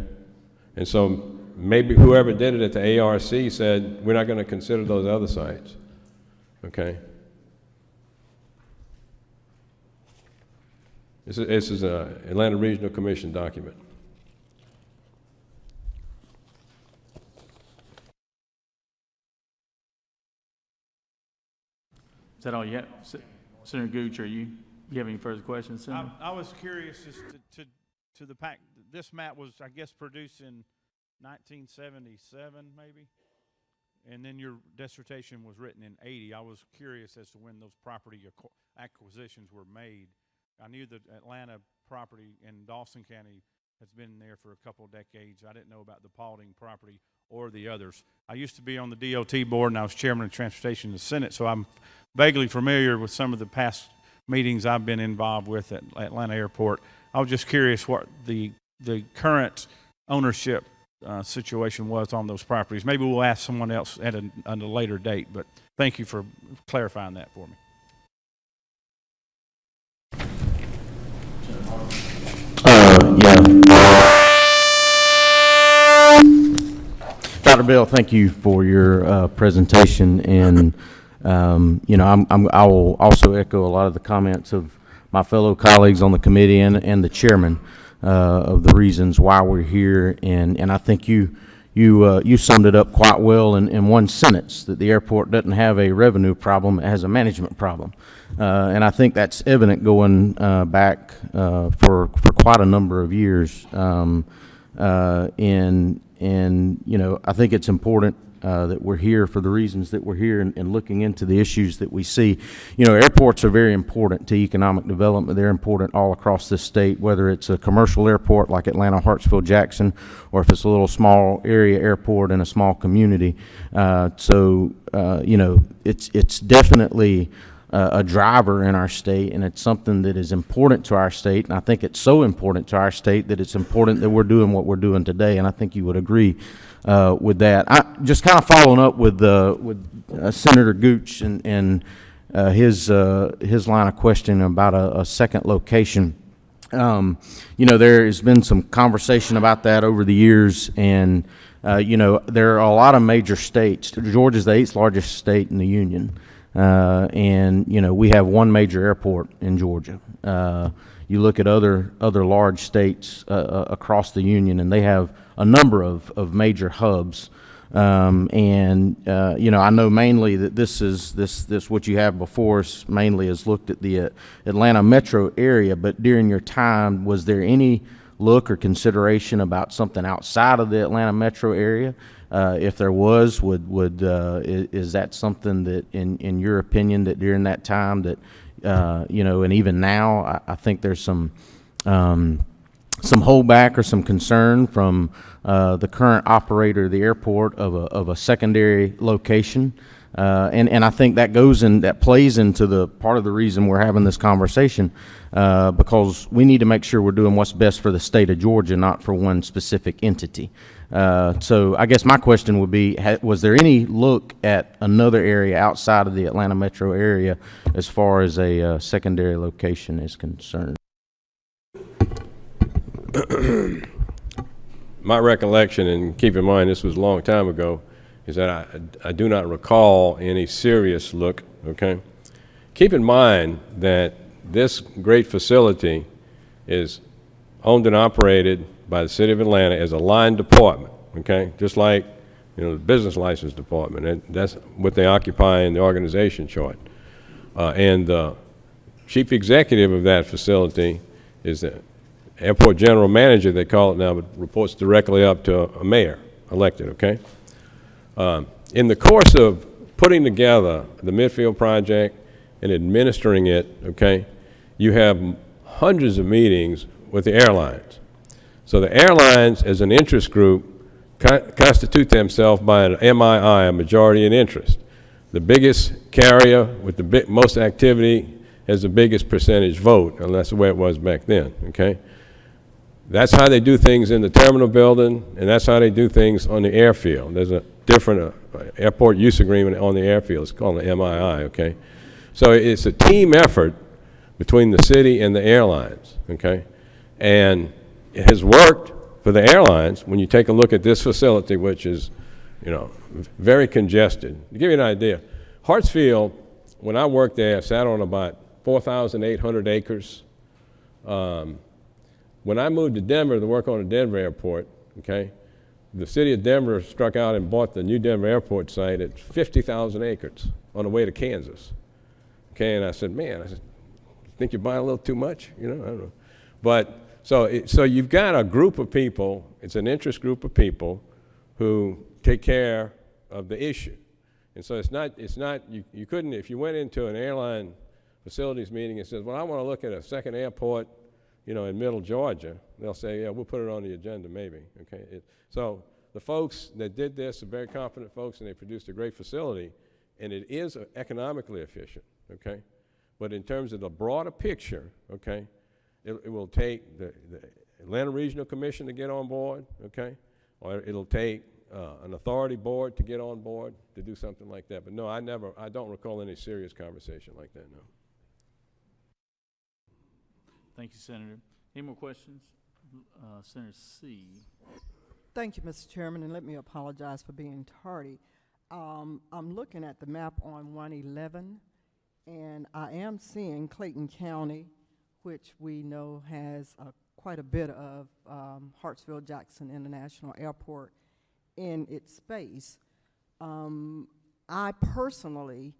And so maybe whoever did it at the ARC said, we're not going to consider those other sites, okay? This is an Atlanta Regional Commission document. Is that all you have? Senator Gooch, you have any further questions, Senator? I was curious as to the fact that this map was, I guess, produced in 1977, maybe? And then your dissertation was written in 80. I was curious as to when those property acquisitions were made. I knew that Atlanta property in Dawson County has been there for a couple of decades. I didn't know about the Paulding property or the others. I used to be on the DOT board, and I was chairman of transportation in the Senate, so I'm vaguely familiar with some of the past meetings I've been involved with at Atlanta Airport. I was just curious what the current ownership situation was on those properties. Maybe we'll ask someone else at a later date, but thank you for clarifying that for me. Dr. Bell, thank you for your presentation, and you know, I will also echo a lot of the comments of my fellow colleagues on the committee and the chairman of the reasons why we're here, and I think you summed it up quite well in one sentence, that the airport doesn't have a revenue problem, it has a management problem. And I think that's evident going back for quite a number of years. And you know, I think it's important that we're here for the reasons that we're here, and looking into the issues that we see. You know, airports are very important to economic development. They're important all across this state, whether it's a commercial airport like Atlanta, Hartsfield, Jackson, or if it's a little small area airport in a small community. You know, it's definitely a driver in our state, and it's something that is important to our state. And I think it's so important to our state that it's important that we're doing what we're doing today. And I think you would agree with that. I just kind of following up with Senator Gooch and his line of questioning about a second location. You know, there has been some conversation about that over the years, and you know, there are a lot of major states. Georgia's the 8th largest state in the union. And you know, we have one major airport in Georgia. You look at other large states across the union, and they have a number of major hubs. You know, I know mainly that this what you have before us mainly is looked at the Atlanta metro area. But during your time, was there any look or consideration about something outside of the Atlanta metro area? If there was, is that something that, in your opinion, that during that time that, you know, and even now, I think there's some holdback or some concern from the current operator of the airport of a secondary location. And I think that plays into the part of the reason we're having this conversation, because we need to make sure we're doing what's best for the state of Georgia, not for one specific entity. So I guess my question would be, was there any look at another area outside of the Atlanta metro area as far as a secondary location is concerned? My recollection, and keep in mind this was a long time ago, is that I do not recall any serious look, okay? Keep in mind that this great facility is owned and operated by the City of Atlanta as a line department, okay? Just like, you know, the business license department, and that's what they occupy in the organization chart. And the chief executive of that facility is the airport general manager, they call it now, but reports directly up to a mayor, elected, okay? In the course of putting together the Midfield project and administering it, okay, you have hundreds of meetings with the airlines. So the airlines, as an interest group, constitute themselves by an MII, a majority in interest. The biggest carrier with the most activity has the biggest percentage vote, and that's the way it was back then, okay? That's how they do things in the terminal building, and that's how they do things on the airfield. There's a different airport use agreement on the airfield. It's called the MII, okay? So it's a team effort between the city and the airlines, okay? And it has worked for the airlines when you take a look at this facility, which is, you know, very congested. To give you an idea, Hartsfield, when I worked there, sat on about 4,800 acres. When I moved to Denver to work on the Denver airport, okay, the city of Denver struck out and bought the new Denver airport site at 50,000 acres on the way to Kansas. Okay, and I said, man, I think you're buying a little too much, you know, I don't know. But so you've got a group of people, it's an interest group of people who take care of the issue. And so you couldn't, if you went into an airline facilities meeting and says, well, I want to look at a second airport, you know, in middle Georgia, they'll say, yeah, we'll put it on the agenda maybe, okay? So the folks that did this are very competent folks, and they produced a great facility, and it is economically efficient, okay? But in terms of the broader picture, okay, it will take the Atlanta Regional Commission to get on board, okay? Or it'll take an authority board to get on board to do something like that. But no, I don't recall any serious conversation like that, no. Thank you, Senator. Any more questions? Senator C. Thank you, Mr. Chairman, and let me apologize for being tardy. I'm looking at the map on 111, and I am seeing Clayton County, which we know has quite a bit of Hartsfield-Jackson International Airport in its space. I personally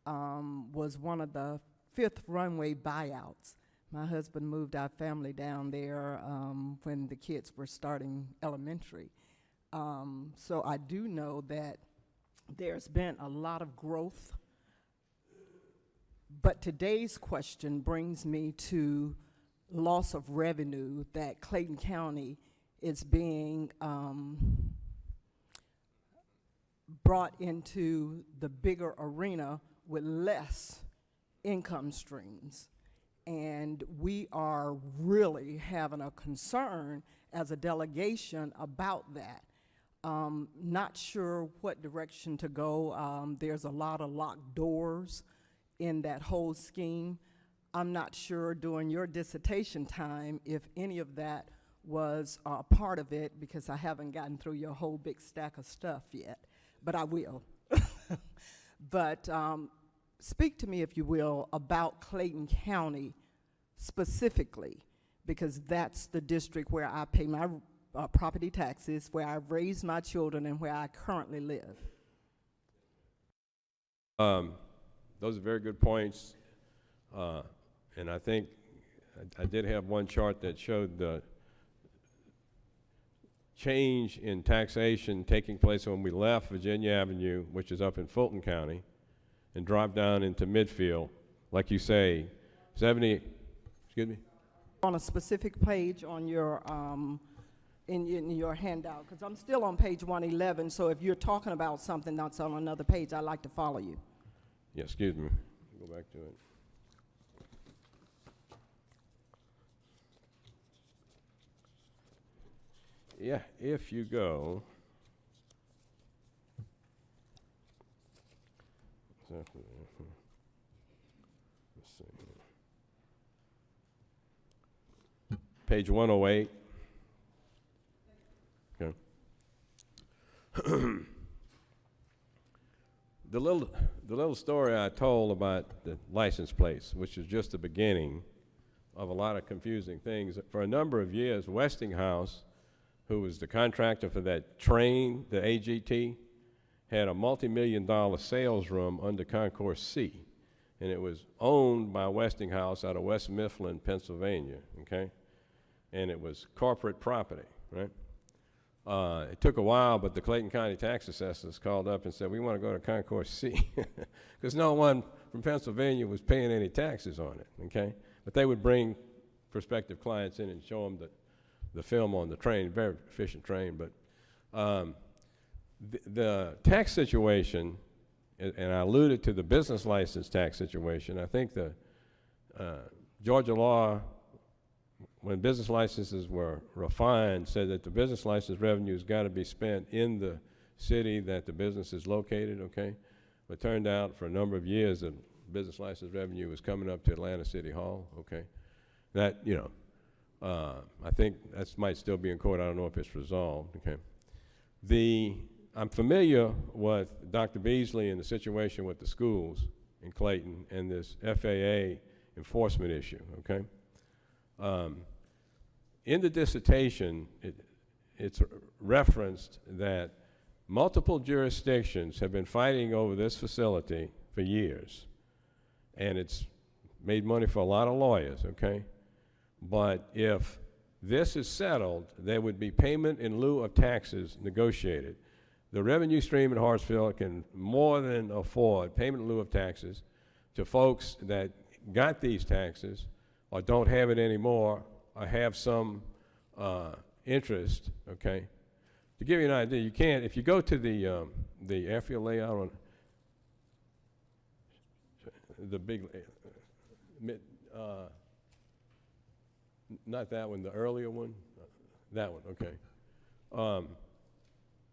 was one of the 5th runway buyouts. My husband moved our family down there when the kids were starting elementary. So I do know that there's been a lot of growth. But today's question brings me to loss of revenue that Clayton County is being brought into the bigger arena with less income streams. And we are really having a concern as a delegation about that. Not sure what direction to go. There's a lot of locked doors in that whole scheme. I'm not sure during your dissertation time if any of that was part of it, because I haven't gotten through your whole big stack of stuff yet, but I will. But speak to me, if you will, about Clayton County specifically, because that's the district where I pay my property taxes, where I've raised my children, and where I currently live. Those are very good points. And I think I did have one chart that showed the change in taxation taking place when we left Virginia Avenue, which is up in Fulton County, and dropped down into Midfield. Like you say, 70, excuse me? On a specific page on your, in your handout, because I'm still on page 111, so if you're talking about something that's on another page, I'd like to follow you. Yeah, excuse me. Go back to it. Yeah, if you go, let's see, page 108. Okay. The little story I told about the license plates, which is just the beginning of a lot of confusing things. For a number of years, Westinghouse, who was the contractor for that train, the AGT, had a multi-million-dollar sales room under Concourse C, and it was owned by Westinghouse out of West Mifflin, Pennsylvania, okay? And it was corporate property, right? It took a while, but the Clayton County tax assessors called up and said, we want to go to Concourse C, because no one from Pennsylvania was paying any taxes on it, okay? But they would bring prospective clients in and show them the film on the train, very efficient train. But the tax situation, and I alluded to the business license tax situation, I think the Georgia law when business licenses were refined, said that the business license revenue has got to be spent in the city that the business is located, okay? But it turned out for a number of years that business license revenue was coming up to Atlanta City Hall, okay? That, you know, I think that might still be in court. I don't know if it's resolved, okay? I'm familiar with Dr. Beasley and the situation with the schools in Clayton and this FAA enforcement issue, okay? In the dissertation, it's referenced that multiple jurisdictions have been fighting over this facility for years, and it's made money for a lot of lawyers, okay? But if this is settled, there would be payment in lieu of taxes negotiated. The revenue stream in Hartsville can more than afford payment in lieu of taxes to folks that got these taxes or don't have it anymore or have some interest, okay? To give you an idea, you can't, if you go to the airfield layout on the big, not that one, the earlier one, that one, okay.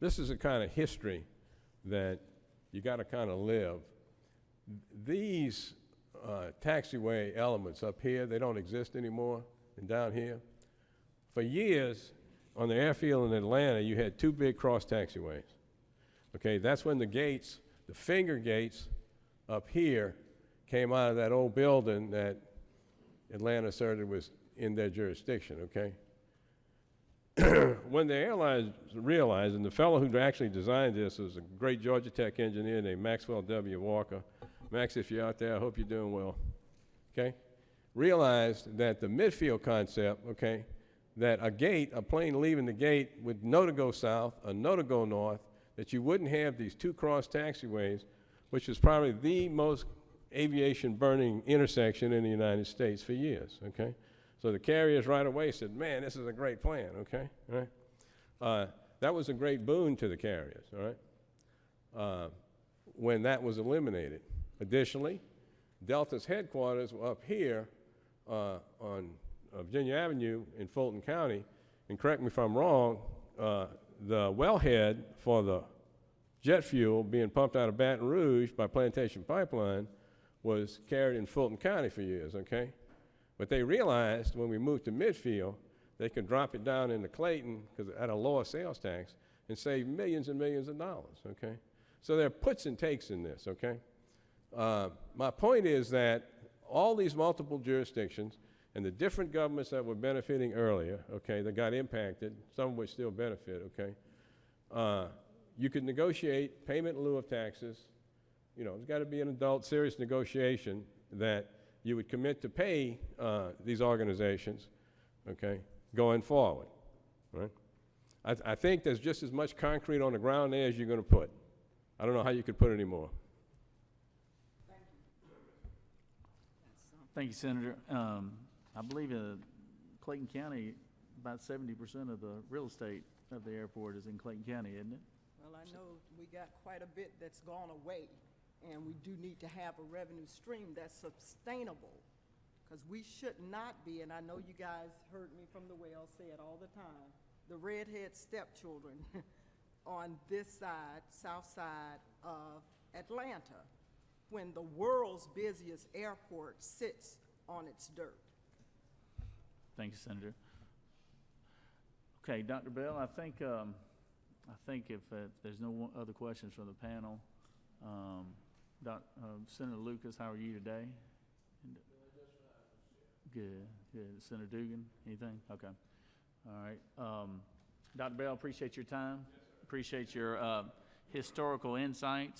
This is a kind of history that you got to kind of live. These taxiway elements up here, they don't exist anymore, and down here. For years, on the airfield in Atlanta, you had two big cross taxiways. Okay, that's when the gates, the finger gates up here, came out of that old building that Atlanta asserted was in their jurisdiction, okay? When the airlines realized, and the fellow who actually designed this was a great Georgia Tech engineer named Maxwell W. Walker. Max, if you're out there, I hope you're doing well, okay? Realized that the midfield concept, okay, that a gate, a plane leaving the gate would know to go south, or know to go north, that you wouldn't have these two cross taxiways, which is probably the most aviation burning intersection in the United States for years, okay? So the carriers right away said, man, this is a great plan, okay? All right? That was a great boon to the carriers, all right? When that was eliminated. Additionally, Delta's headquarters were up here on Virginia Avenue in Fulton County, and correct me if I'm wrong, the wellhead for the jet fuel being pumped out of Baton Rouge by Plantation Pipeline was carried in Fulton County for years, okay? But they realized when we moved to Midfield, they could drop it down into Clayton because at a lower sales tax and save millions and millions of dollars, okay? So there are puts and takes in this, okay? My point is that all these multiple jurisdictions and the different governments that were benefiting earlier, okay, that got impacted, some of which still benefit, okay? You could negotiate payment in lieu of taxes. You know, there's got to be an adult serious negotiation that you would commit to pay these organizations, okay, going forward, right? I think there's just as much concrete on the ground there as you're going to put. I don't know how you could put any more. Thank you, Senator. I believe in Clayton County, about 70% of the real estate of the airport is in Clayton County, isn't it? Well, I know we got quite a bit that's gone away, and we do need to have a revenue stream that's sustainable, because we should not be, and I know you guys heard me from the well say it all the time, the redhead stepchildren on this side, south side of Atlanta, when the world's busiest airport sits on its dirt. Thank you, Senator. Okay, Dr. Bell, I think if there's no other questions from the panel, Senator Lucas, how are you today? Good, good. Senator Dugan, anything? Okay. All right. Dr. Bell, appreciate your time. Yes, appreciate your historical insight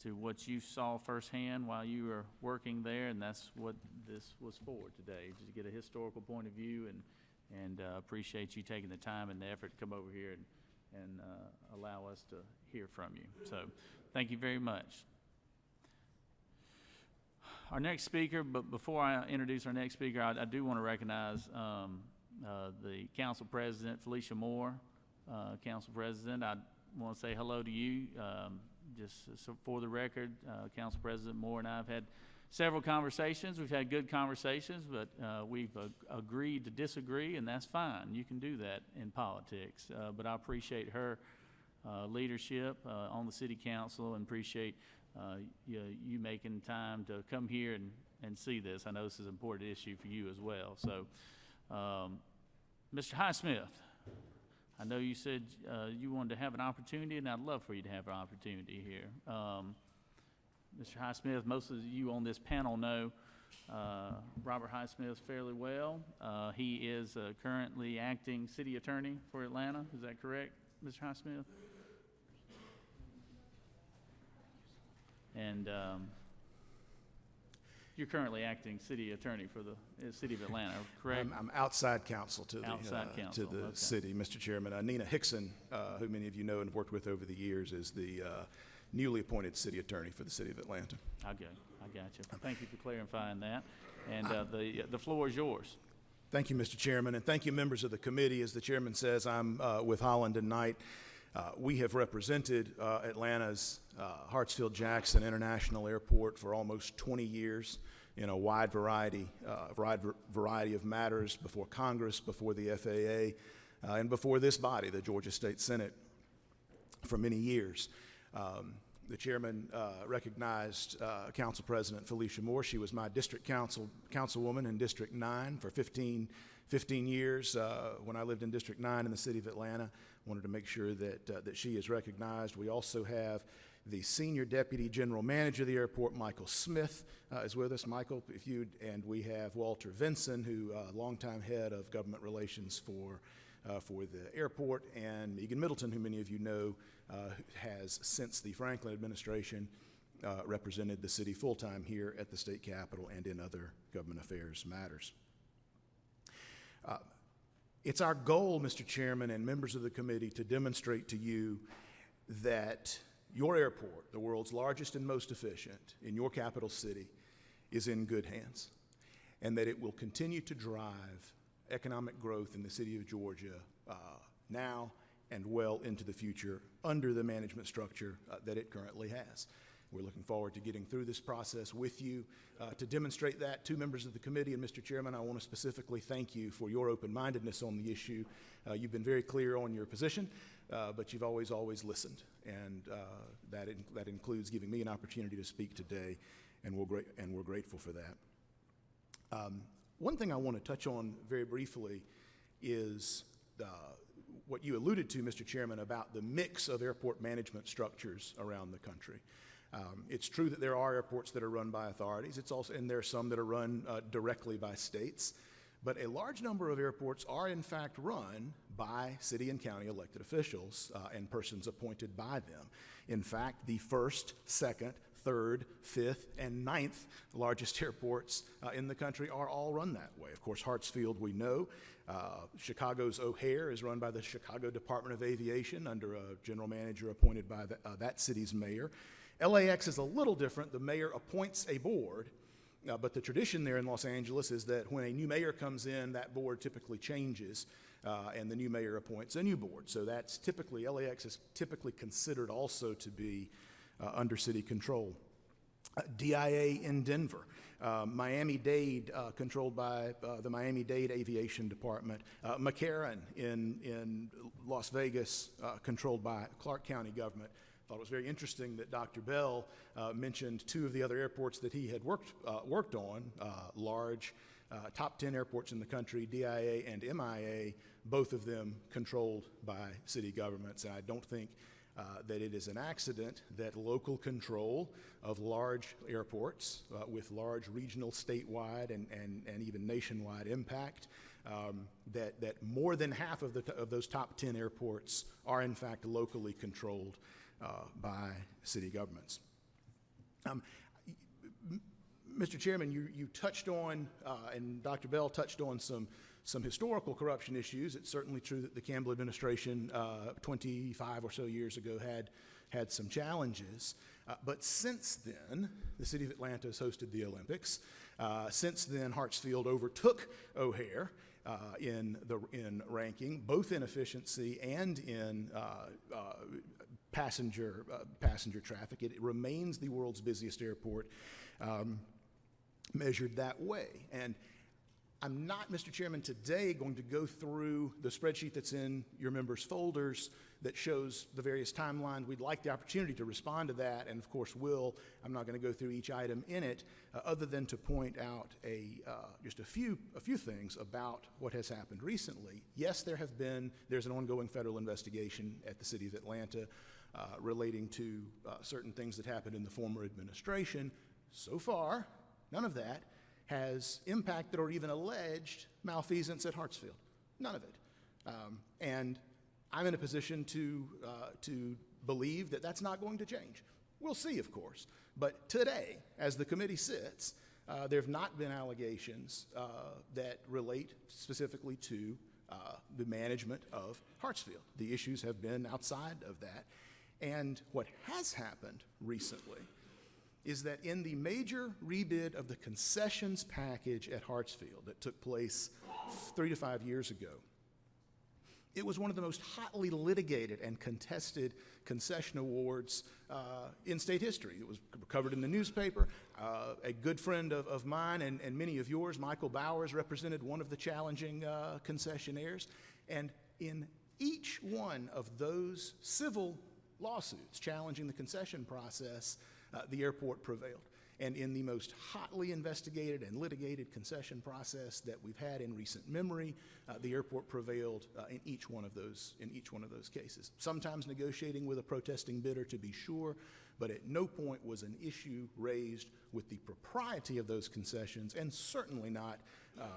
to what you saw firsthand while you were working there, and that's what this was for today, to get a historical point of view, and appreciate you taking the time and the effort to come over here and allow us to hear from you. So thank you very much. Our next speaker, but before I introduce our next speaker, I do want to recognize the Council President, Felicia Moore. Council President, I want to say hello to you. Just so for the record, Council President Moore and I have had several conversations. We've had good conversations, but we've agreed to disagree, and that's fine. You can do that in politics. But I appreciate her leadership on the city council, and appreciate you making time to come here and see this. I know this is an important issue for you as well. So, Mr. Highsmith, I know you said you wanted to have an opportunity, and I'd love for you to have an opportunity here. Mr. Highsmith, most of you on this panel know Robert Highsmith fairly well. He is currently acting city attorney for Atlanta. Is that correct, Mr. Highsmith? And you're currently acting city attorney for the city of Atlanta, correct? I'm outside counsel to Outside counsel, to the okay. city, Mr. Chairman. Nina Hickson, who many of you know and have worked with over the years, is the newly appointed city attorney for the city of Atlanta. Okay, I got you. Thank you for clarifying that. And the floor is yours. Thank you, Mr. Chairman, and thank you, members of the committee. As the chairman says, I'm with Holland and Knight. We have represented Atlanta's Hartsfield-Jackson International Airport for almost 20 years in a wide variety of matters before Congress, before the FAA, and before this body, the Georgia State Senate, for many years. The chairman recognized Council President Felicia Moore. She was my district councilwoman in District 9 for 15 years when I lived in District 9 in the city of Atlanta. Wanted to make sure that she is recognized. We also have the Senior Deputy General Manager of the airport, Michael Smith, is with us. Michael, and we have Walter Vinson, who longtime head of government relations for the airport, and Megan Middleton, who many of you know has, since the Franklin administration, represented the city full-time here at the state capitol and in other government affairs matters. It's our goal, Mr. Chairman and members of the committee, to demonstrate to you that your airport, the world's largest and most efficient in your capital city, is in good hands, and that it will continue to drive economic growth in the city of Georgia now and well into the future under the management structure that it currently has. We're looking forward to getting through this process with you to demonstrate that to members of the committee. And Mr. Chairman, I want to specifically thank you for your open-mindedness on the issue. You've been very clear on your position, but you've always listened. And that includes giving me an opportunity to speak today, and we're grateful for that. One thing I want to touch on very briefly is what you alluded to, Mr. Chairman, about the mix of airport management structures around the country. It's true that there are airports that are run by authorities. And there are some that are run directly by states. But a large number of airports are, in fact, run by city and county elected officials and persons appointed by them. In fact, the first, second, third, fifth, and ninth largest airports in the country are all run that way. Of course, Hartsfield, we know. Chicago's O'Hare is run by the Chicago Department of Aviation under a general manager appointed by that city's mayor. LAX is a little different. The mayor appoints a board. But the tradition there in Los Angeles is that when a new mayor comes in, that board typically changes, and the new mayor appoints a new board. So that's typically, LAX is typically considered also to be under city control. DIA in Denver, Miami-Dade, controlled by the Miami-Dade Aviation Department, McCarran in Las Vegas, controlled by Clark County government. Thought it was very interesting that Dr. Bell mentioned two of the other airports that he had worked on, large top 10 airports in the country, DIA and MIA, both of them controlled by city governments. And I don't think that it is an accident that local control of large airports with large regional, statewide, and even nationwide impact, that more than half of those top 10 airports are in fact locally controlled by city governments. Mr. Chairman, you touched on, and Dr. Bell touched on some historical corruption issues. It's certainly true that the Campbell administration 25 or so years ago had some challenges. But since then, the city of Atlanta has hosted the Olympics. Since then, Hartsfield overtook O'Hare in ranking, both in efficiency and in passenger traffic. It remains the world's busiest airport. measured that way. And I'm not, Mr. Chairman, today going to go through the spreadsheet that's in your members' folders that shows the various timelines. We'd like the opportunity to respond to that, and of course will. I'm not going to go through each item in it, other than to point out just a few things about what has happened recently. Yes, there's an ongoing federal investigation at the City of Atlanta relating to certain things that happened in the former administration. So far, none of that has impacted or even alleged malfeasance at Hartsfield. None of it. And I'm in a position to believe that that's not going to change. We'll see, of course. But today, as the committee sits, there have not been allegations that relate specifically to the management of Hartsfield. The issues have been outside of that. And what has happened recently is that in the major rebid of the concessions package at Hartsfield that took place 3 to 5 years ago, it was one of the most hotly litigated and contested concession awards in state history. It was covered in the newspaper. A good friend of mine and many of yours, Michael Bowers, represented one of the challenging concessionaires. And in each one of those civil lawsuits challenging the concession process, the airport prevailed. And in the most hotly investigated and litigated concession process that we've had in recent memory, the airport prevailed in each one of those cases. Sometimes negotiating with a protesting bidder, to be sure, but at no point was an issue raised with the propriety of those concessions, and certainly not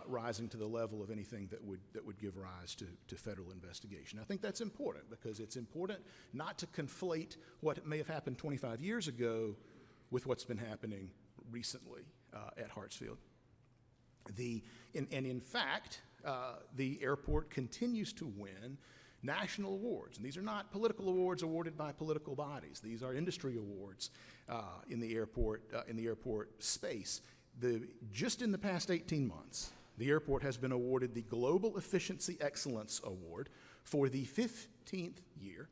rising to the level of anything that would give rise to federal investigation. I think that's important, because it's important not to conflate what may have happened 25 years ago with what's been happening recently at Hartsfield. In fact, the airport continues to win national awards. And these are not political awards awarded by political bodies. These are industry awards in the airport space. Just in the past 18 months, the airport has been awarded the Global Efficiency Excellence Award for the 15th year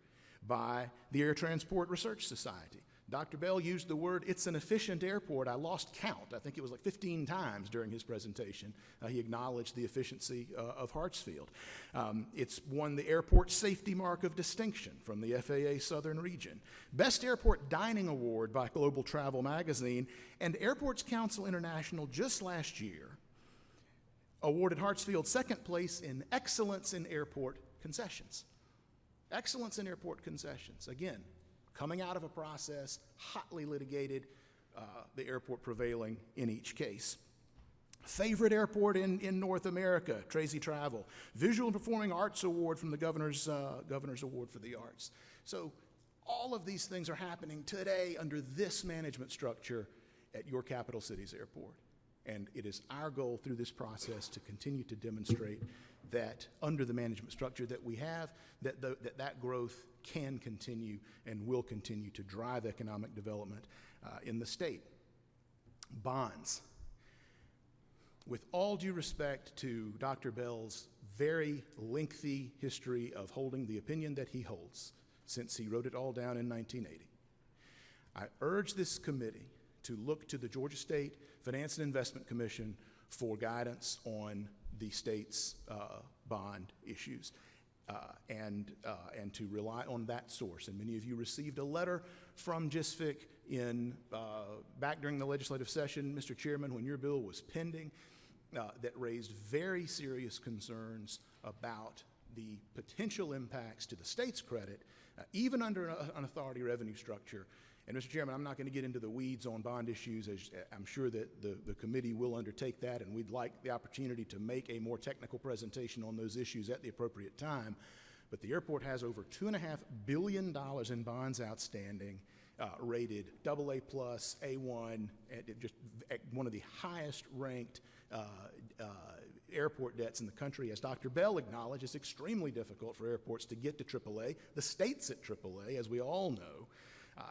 by the Air Transport Research Society. Dr. Bell used the word, "it's an efficient airport." I lost count. I think it was like 15 times during his presentation. He acknowledged the efficiency of Hartsfield. It's won the Airport Safety Mark of Distinction from the FAA Southern Region. Best Airport Dining Award by Global Travel Magazine. And Airports Council International just last year awarded Hartsfield second place in Excellence in Airport Concessions. Excellence in Airport Concessions. Again, coming out of a process, hotly litigated, the airport prevailing in each case. Favorite airport in North America, Tracy Travel. Visual and Performing Arts Award from the Governor's Award for the Arts. So all of these things are happening today under this management structure at your capital city's airport. And it is our goal through this process to continue to demonstrate that under the management structure that we have, that growth can continue and will continue to drive economic development in the state. Bonds. With all due respect to Dr. Bell's very lengthy history of holding the opinion that he holds since he wrote it all down in 1980, I urge this committee to look to the Georgia State Finance and Investment Commission for guidance on the state's bond issues and to rely on that source. And many of you received a letter from GSFIC back during the legislative session, Mr. Chairman, when your bill was pending, that raised very serious concerns about the potential impacts to the state's credit, even under an authority revenue structure. And Mr. Chairman, I'm not going to get into the weeds on bond issues, as I'm sure that the committee will undertake that, and we'd like the opportunity to make a more technical presentation on those issues at the appropriate time. But the airport has over $2.5 billion in bonds outstanding, rated AA+, A1, just one of the highest ranked airport debts in the country. As Dr. Bell acknowledged, it's extremely difficult for airports to get to AAA. The state's at AAA, as we all know.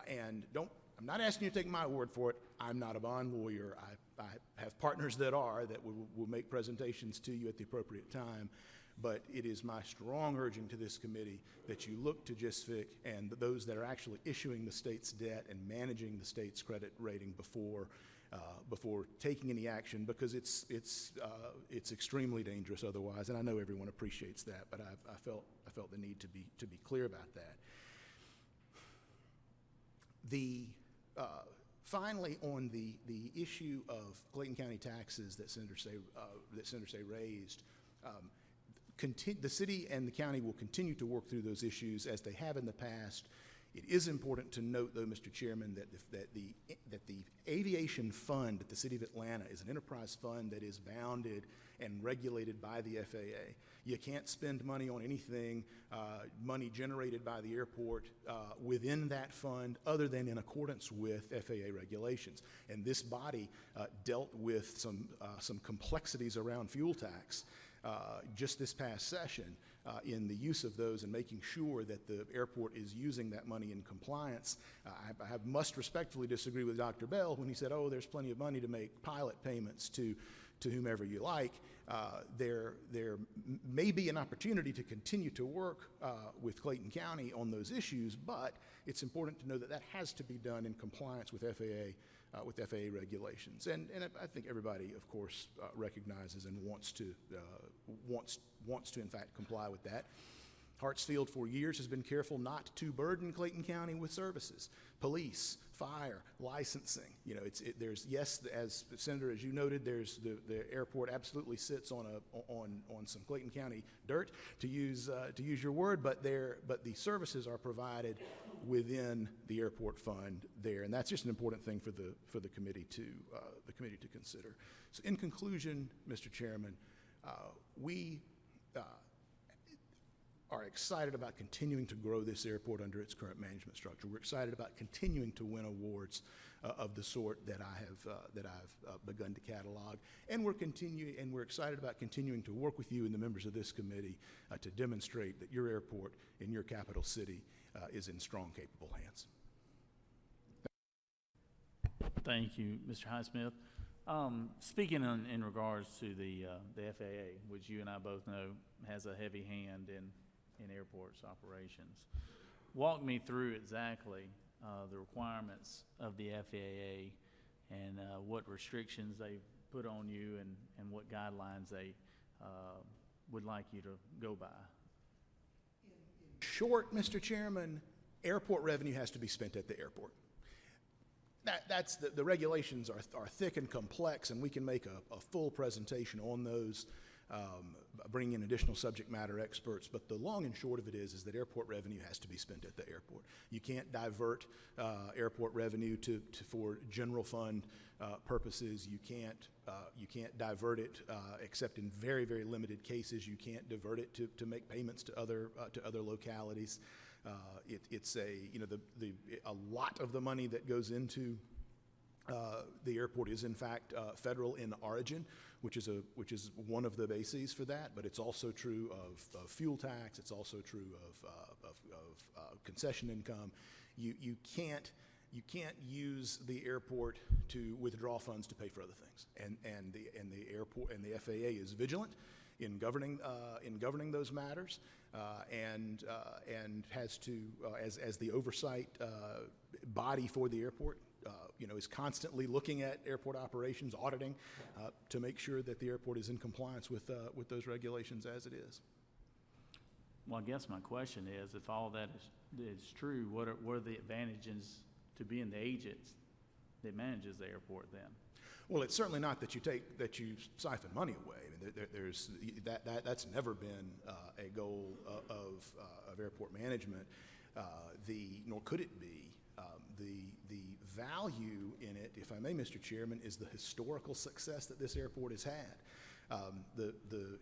And I'm not asking you to take my word for it. I'm not a bond lawyer. I have partners that are, that will make presentations to you at the appropriate time. But it is my strong urging to this committee that you look to GSFIC and those that are actually issuing the state's debt and managing the state's credit rating before before taking any action, because it's extremely dangerous otherwise, and I know everyone appreciates that, but I felt the need to be clear about that. Finally, on the issue of Clayton County taxes that Senator Say raised, the city and the county will continue to work through those issues as they have in the past. It is important to note, though, Mr. Chairman, that the aviation fund at the City of Atlanta is an enterprise fund that is bounded and regulated by the FAA. You can't spend money on anything, money generated by the airport within that fund other than in accordance with FAA regulations. And this body dealt with some complexities around fuel tax just this past session in the use of those and making sure that the airport is using that money in compliance. I must respectfully disagree with Dr. Bell when he said, oh, there's plenty of money to make pilot payments to whomever you like. There may be an opportunity to continue to work with Clayton County on those issues, but it's important to know that that has to be done in compliance with FAA regulations. And I think everybody, of course, recognizes and wants to in fact comply with that. Hartsfield for years has been careful not to burden Clayton County with services, police, fire, licensing. You know, there's, yes, as Senator, as you noted, there's the airport absolutely sits on some Clayton County dirt, to use your word, but the services are provided within the airport fund there, and that's just an important thing for the committee to consider. So, in conclusion, Mr. Chairman, we are excited about continuing to grow this airport under its current management structure. We're excited about continuing to win awards of the sort that I've begun to catalog, and we're excited about continuing to work with you and the members of this committee to demonstrate that your airport in your capital city is in strong, capable hands. Thank you, Mr. Highsmith. Speaking in regards to the FAA, which you and I both know has a heavy hand in airports operations, walk me through exactly the requirements of the FAA and what restrictions they put on you and what guidelines they would like you to go by. In short, Mr. Chairman, airport revenue has to be spent at the airport. That's the regulations are thick and complex, and we can make a full presentation on those, bring in additional subject matter experts. But the long and short of it is that airport revenue has to be spent at the airport. You can't divert airport revenue for general fund purposes. You can't divert it except in very, very limited cases. You can't divert it to make payments to other localities. It's a lot of the money that goes into the airport is in fact federal in origin, which is one of the bases for that. But it's also true of fuel tax. It's also true of concession income. You can't use the airport to withdraw funds to pay for other things. And the airport and the FAA is vigilant in governing those matters, and has to as the oversight body for the airport, is constantly looking at airport operations, auditing to make sure that the airport is in compliance with those regulations as it is. Well, I guess my question is, if all that is true, what are the advantages to being the agent that manages the airport then? Well, it's certainly not that you siphon money away. I mean, that's never been a goal of airport management, nor could it be. The value in it, if I may, Mr. Chairman, is the historical success that this airport has had.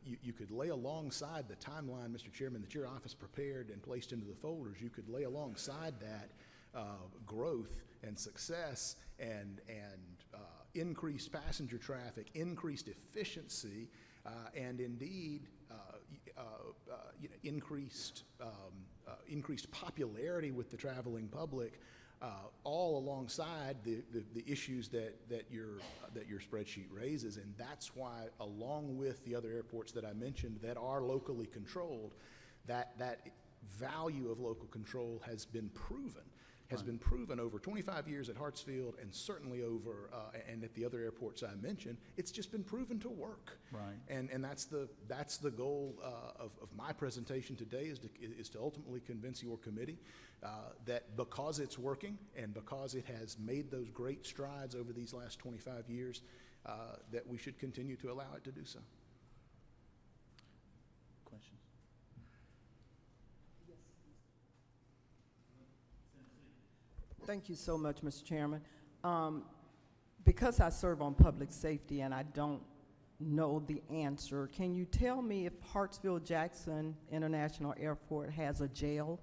You could lay alongside the timeline, Mr. Chairman, that your office prepared and placed into the folders. You could lay alongside that growth and success and increased passenger traffic, increased efficiency, and indeed increased popularity with the traveling public, all alongside the issues that your spreadsheet raises. And that's why, along with the other airports that I mentioned that are locally controlled, that value of local control has been proven has been proven over 25 years at Hartsfield and certainly over, and at the other airports I mentioned, it's just been proven to work. Right. And that's the goal of my presentation today, is to ultimately convince your committee that because it's working and because it has made those great strides over these last 25 years, that we should continue to allow it to do so. Questions? Thank you so much, Mr. Chairman. Because I serve on public safety and I don't know the answer, can you tell me if Hartsfield-Jackson International Airport has a jail?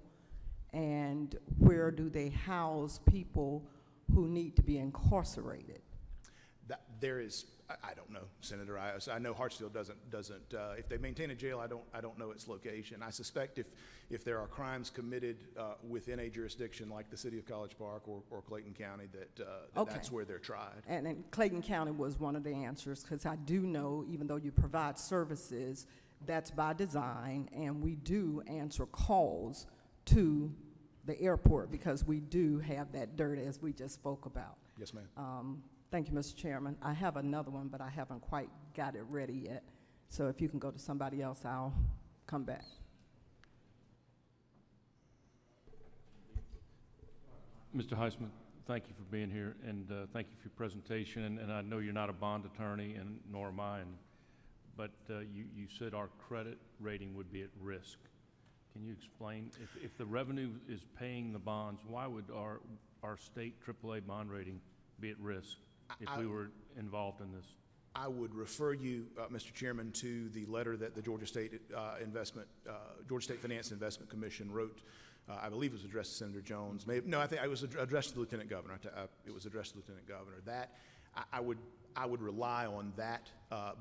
And where do they house people who need to be incarcerated? There is, I don't know, Senator. I know Hartsfield doesn't. If they maintain a jail, I don't know its location. I suspect if there are crimes committed within a jurisdiction like the city of College Park or Clayton County, Okay. that's where they're tried. And Clayton County was one of the answers, because I do know, even though you provide services, that's by design, and we do answer calls to the airport because we do have that dirt, as we just spoke about. Yes, ma'am. Thank you, Mr. Chairman. I have another one, but I haven't quite got it ready yet. So if you can go to somebody else, I'll come back. Mr. Heisman, thank you for being here, and thank you for your presentation. And I know you're not a bond attorney, and nor am I, but you said our credit rating would be at risk. Can you explain, if the revenue is paying the bonds, why would our state AAA bond rating be at risk if we were involved in this? I would refer you, Mr. Chairman, to the letter that the Georgia State Finance and Investment Commission wrote. I believe it was addressed to Senator Jones. No, I think it was addressed to the Lieutenant Governor. It was addressed to the Lieutenant Governor. That I would rely on that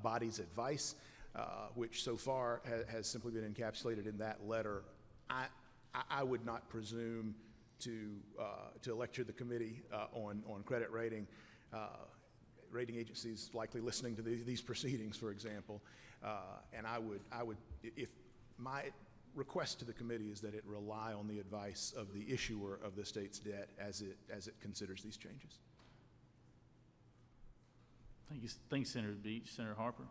body's advice, which so far has simply been encapsulated in that letter. I would not presume to lecture the committee on credit rating. Rating agencies likely listening to these proceedings, for example, and I would, if my request to the committee is that it rely on the advice of the issuer of the state's debt as it considers these changes. Thank you, Senator Beach. Senator Harper.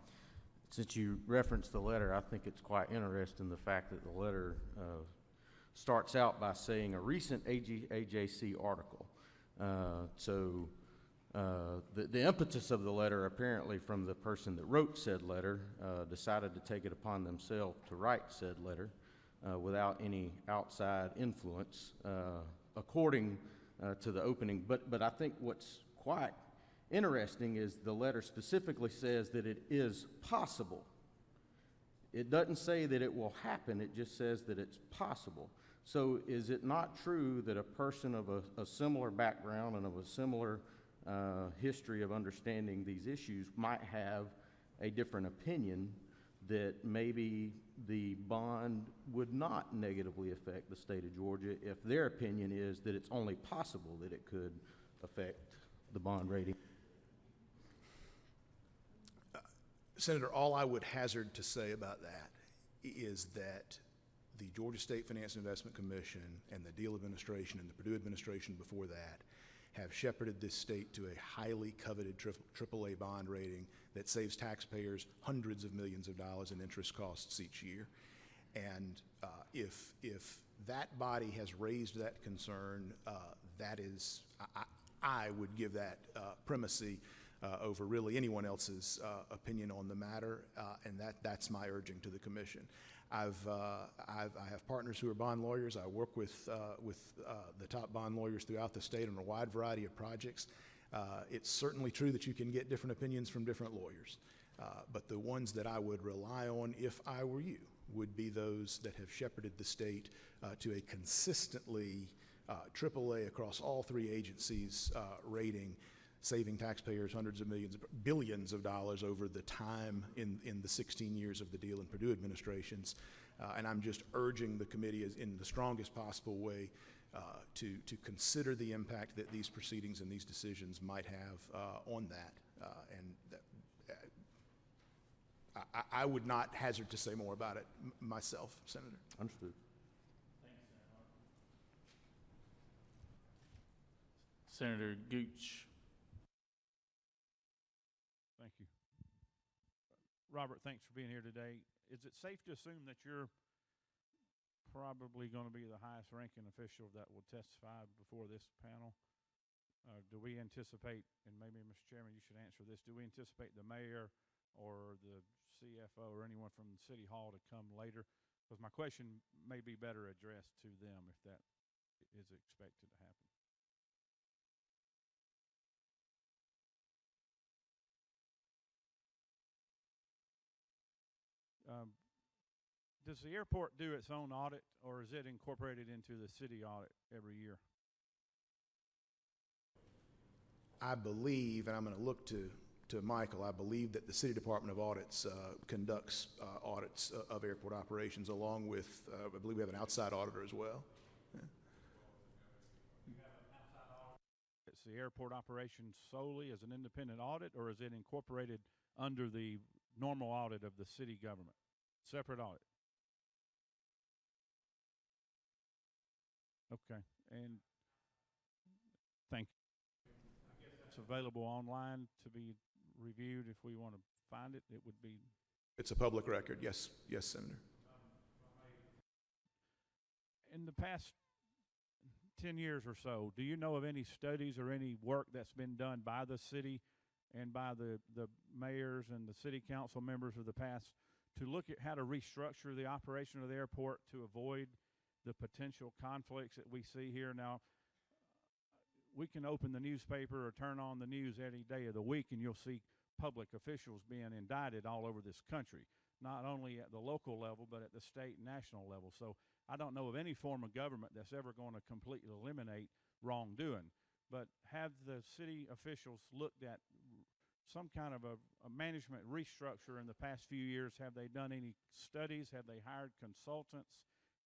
Since you referenced the letter, I think it's quite interesting the fact that the letter starts out by saying a recent AJC article. The impetus of the letter, apparently from the person that wrote said letter, decided to take it upon themselves to write said letter without any outside influence, according to the opening. But I think what's quite interesting is the letter specifically says that it is possible. It doesn't say that it will happen, it just says that it's possible. So is it not true that a person of a similar background and of a similar history of understanding these issues might have a different opinion that maybe the bond would not negatively affect the state of Georgia if their opinion is that it's only possible that it could affect the bond rating? Senator, all I would hazard to say about that is that the Georgia State Finance and Investment Commission and the Deal administration and the Purdue administration before that have shepherded this state to a highly coveted AAA bond rating that saves taxpayers hundreds of millions of dollars in interest costs each year. And if that body has raised that concern, that is, I would give that primacy over really anyone else's opinion on the matter, and that's my urging to the commission. I have partners who are bond lawyers. I work with the top bond lawyers throughout the state on a wide variety of projects. It's certainly true that you can get different opinions from different lawyers, but the ones that I would rely on if I were you would be those that have shepherded the state to a consistently AAA across all three agencies rating, saving taxpayers hundreds of millions, billions of dollars over the time in the 16 years of the Deal and Purdue administrations. And I'm just urging the committee in the strongest possible way to consider the impact that these proceedings and these decisions might have on that. I would not hazard to say more about it myself, Senator. Understood. Senator Gooch. Thank you. Robert, thanks for being here today. Is it safe to assume that you're probably going to be the highest ranking official that will testify before this panel? Do we anticipate, and maybe Mr. Chairman, you should answer this, do we anticipate the mayor or the CFO or anyone from City Hall to come later? Because my question may be better addressed to them if that is expected to happen. Does the airport do its own audit, or is it incorporated into the city audit every year? I believe, and I'm going to look to Michael, I believe that the City Department of Audits conducts audits of airport operations along with, I believe we have an outside auditor as well. Yeah. It's the airport operation solely as an independent audit, or is it incorporated under the normal audit of the city government? Separate audit? Okay, and thank you. I guess it's available online to be reviewed if we want to find it. It would be. It's a public record, yes, yes, Senator. In the past 10 years or so, do you know of any studies or any work that's been done by the city and by the mayors and the city council members of the past to look at how to restructure the operation of the airport to avoid the potential conflicts that we see here? Now, we can open the newspaper or turn on the news any day of the week and you'll see public officials being indicted all over this country, not only at the local level, but at the state and national level. So I don't know of any form of government that's ever going to completely eliminate wrongdoing. But have the city officials looked at some kind of a management restructure in the past few years? Have they done any studies? Have they hired consultants?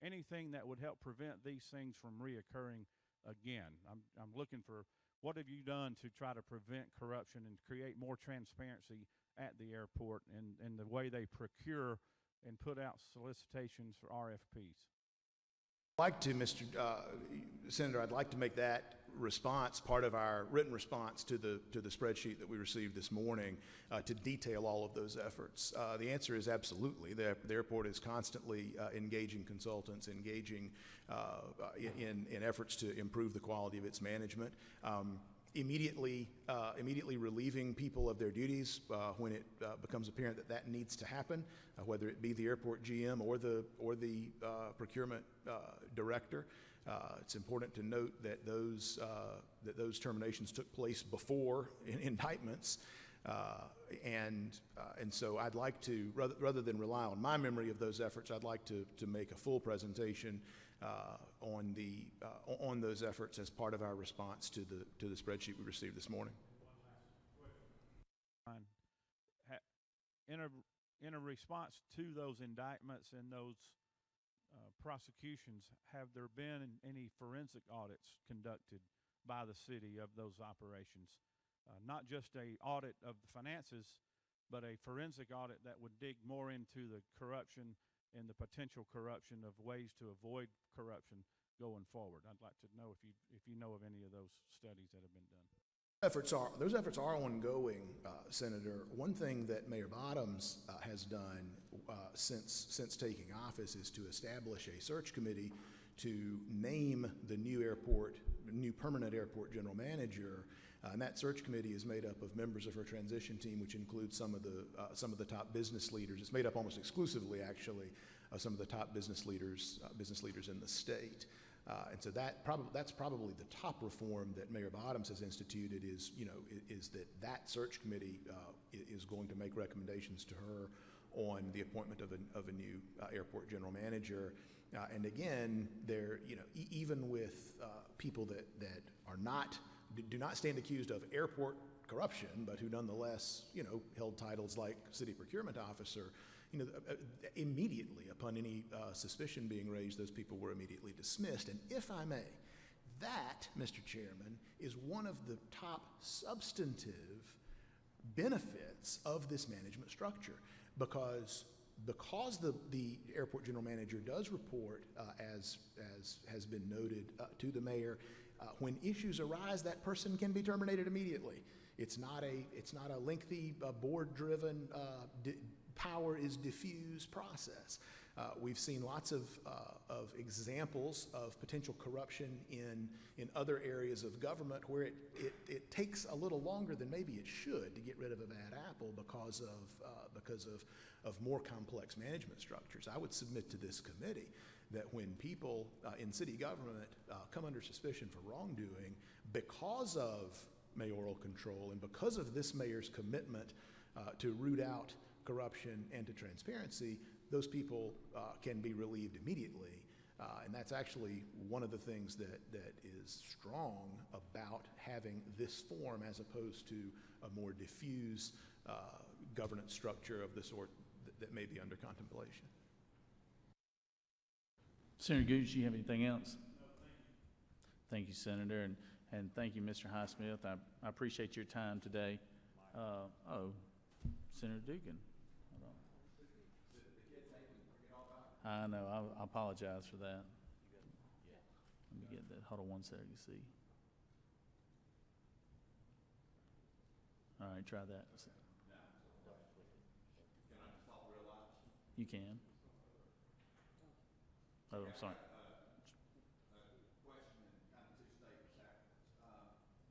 Anything that would help prevent these things from reoccurring again? I'm looking for, what have you done to try to prevent corruption and create more transparency at the airport and the way they procure and put out solicitations for RFPs? I'd like to, Mr. Senator, I'd like to make that response part of our written response to the spreadsheet that we received this morning to detail all of those efforts. The answer is absolutely. The airport is constantly engaging consultants, engaging in efforts to improve the quality of its management. Immediately relieving people of their duties when it becomes apparent that that needs to happen, whether it be the airport GM or the procurement director. It's important to note that those terminations took place before indictments. And so I'd like to, rather than rely on my memory of those efforts, I'd like to make a full presentation on those efforts as part of our response to the spreadsheet we received this morning. In a response to those indictments and those prosecutions, have there been any forensic audits conducted by the city of those operations? Not just an audit of the finances, but a forensic audit that would dig more into the corruption and the potential corruption of ways to avoid corruption going forward. I'd like to know if you know of any of those studies that have been done. Those efforts are ongoing, Senator. One thing that Mayor Bottoms has done since taking office is to establish a search committee to name the new permanent airport general manager, and that search committee is made up of members of her transition team, which includes some of the top business leaders. It's made up almost exclusively, actually, of some of the top business leaders in the state. And so that's probably the top reform that Mayor Bottoms has instituted is that search committee is going to make recommendations to her on the appointment of a new airport general manager. And again, even with people that do not stand accused of airport corruption, but who nonetheless, held titles like city procurement officer, immediately upon any suspicion being raised, those people were immediately dismissed. And if I may, that, Mr. Chairman, is one of the top substantive benefits of this management structure, because the airport general manager does report, as has been noted, to the mayor, When issues arise, that person can be terminated immediately. It's not a lengthy board-driven power is diffused process. We've seen lots of examples of potential corruption in other areas of government where it takes a little longer than maybe it should to get rid of a bad apple because of more complex management structures. I would submit to this committee that when people in city government come under suspicion for wrongdoing because of mayoral control and because of this mayor's commitment to root out corruption and to transparency, those people can be relieved immediately. And that's actually one of the things that is strong about having this form as opposed to a more diffuse governance structure of the sort that may be under contemplation. Senator Gooch, do you have anything else? No, thank you. Thank you, Senator, and thank you, Mr. Highsmith. I appreciate your time today. Senator Dugan. Hold on. I know. I apologize for that. Let me get that. Hold on one second. See. All right, try that. Can I talk real loud? You can. Oh, I'm sorry. Question and kind of two statements afterwards.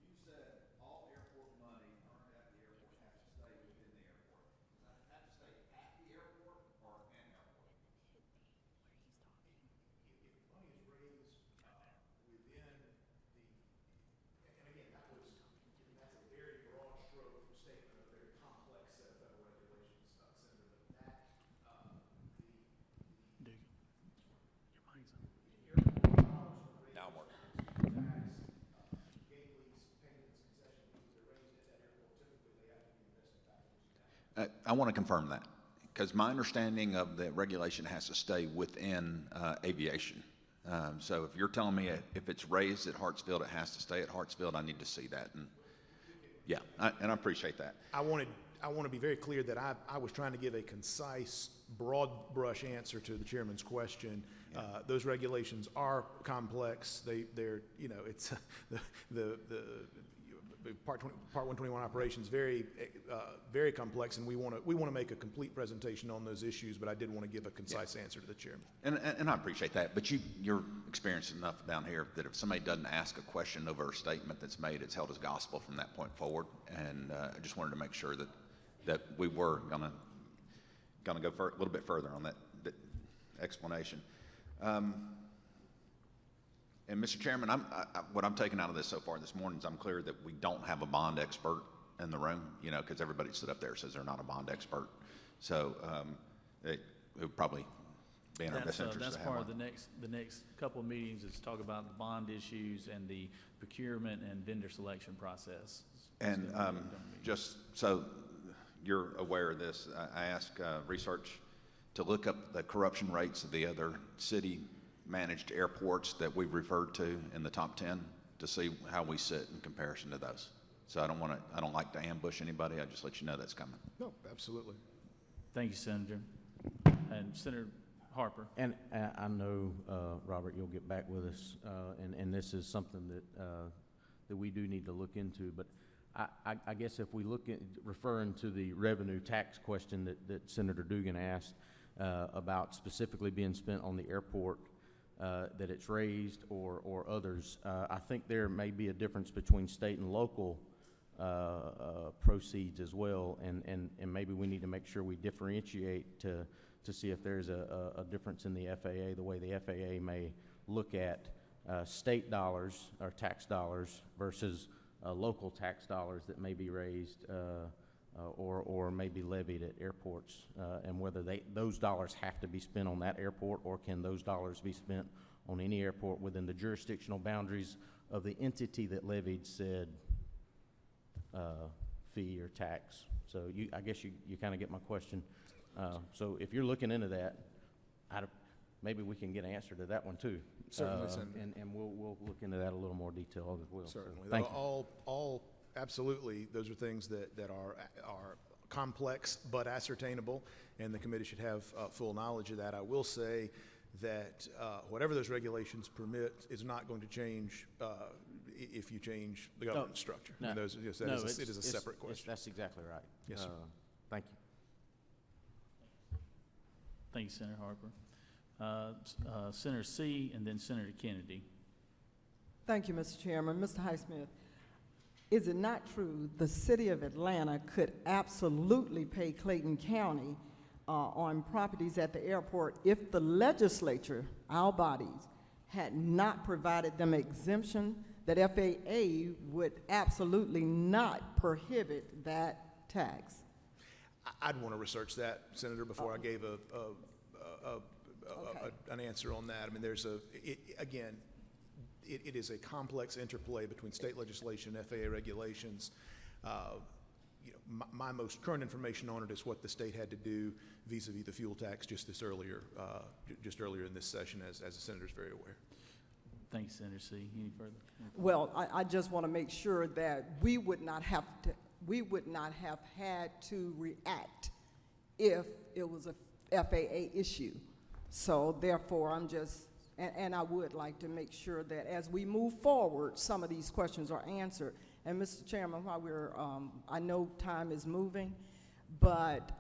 You said all airport money earned at the airport has to stay within the airport. Does that have to stay at the airport or an airport? If money is raised within the, and again, that's a very broad stroke statement, a very complex set of federal regulations, Senator, but that, Dugan. Your mic's on. Now I'm working. I want to confirm that, because my understanding of the regulation has to stay within aviation. So if you're telling me if it's raised at Hartsfield, it has to stay at Hartsfield, I need to see that. And yeah, and I appreciate that. I want to be very clear that I was trying to give a concise, broad brush answer to the chairman's question. Yeah. Those regulations are complex. They're it's the Part 121 operations very complex, and we want to make a complete presentation on those issues. But I did want to give a concise answer to the chairman. And I appreciate that. But you're experienced enough down here that if somebody doesn't ask a question over a statement that's made, it's held as gospel from that point forward. And I just wanted to make sure that we were gonna go a little bit further on that explanation. And Mr. Chairman, what I'm taking out of this so far this morning is I'm clear that we don't have a bond expert in the room, because everybody stood up there says they're not a bond expert. So it would probably be in our best interest that's to have part one. of the next couple of meetings is talk about the bond issues and the procurement and vendor selection process. And just so you're aware of this, I asked research to look up the corruption rates of the other city managed airports that we've referred to in the top 10 to see how we sit in comparison to those. So I don't like to ambush anybody. I just let you know that's coming. No, absolutely. Thank you, Senator. And Senator Harper. And I know, Robert, you'll get back with us, and this is something that we do need to look into. But I guess if we look at referring to the revenue tax question that Senator Dugan asked about specifically being spent on the airport, that it's raised or others, I think there may be a difference between state and local proceeds as well, and maybe we need to make sure we differentiate to see if there's a difference in the FAA, the way the FAA may look at state dollars or tax dollars versus local tax dollars that may be raised or may be levied at airports, and whether those dollars have to be spent on that airport, or can those dollars be spent on any airport within the jurisdictional boundaries of the entity that levied said fee or tax. So I guess you kind of get my question. So if you're looking into that, maybe we can get an answer to that one too. Certainly, Senator. And we'll look into that a little more detail as well. Certainly. So, thank you. All absolutely, those are things that are complex but ascertainable, and the committee should have full knowledge of that. I will say that whatever those regulations permit is not going to change if you change the governance structure. I No, mean, those, yes, no, it is a separate question. That's exactly right. Yes, sir. Thank you. Thank you, Senator Harper. Senator C. and then Senator Kennedy. Thank you, Mr. Chairman. Mr. Highsmith, is it not true the city of Atlanta could absolutely pay Clayton County on properties at the airport if the legislature, our bodies, had not provided them exemption, that FAA would absolutely not prohibit that tax? I'd want to research that, Senator, before I gave an answer on that. I mean, again, it is a complex interplay between state legislation and FAA regulations. You know, my most current information on it is what the state had to do vis-a-vis the fuel tax just earlier in this session, as the senator's very aware. Thank you, Senator C. Any further? Well, I just want to make sure that we would not have had to react if it was a FAA issue. So therefore, and I would like to make sure that as we move forward, some of these questions are answered. And Mr. Chairman, while I know time is moving, but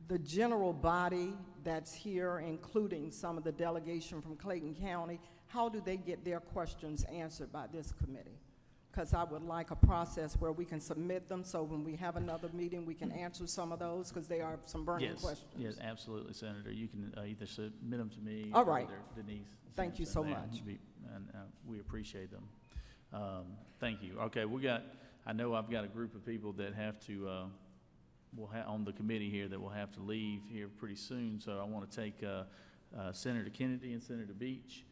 the general body that's here, including some of the delegation from Clayton County, how do they get their questions answered by this committee? Because I would like a process where we can submit them, so when we have another meeting, we can answer some of those, because they are some burning questions. Yes, absolutely, Senator. You can either submit them to me All right. or Denise. Thank you so much. And we appreciate them. Thank you. Okay, I know I've got a group of people that have to, on the committee here, that will have to leave here pretty soon, so I want to take Senator Kennedy and Senator Beach.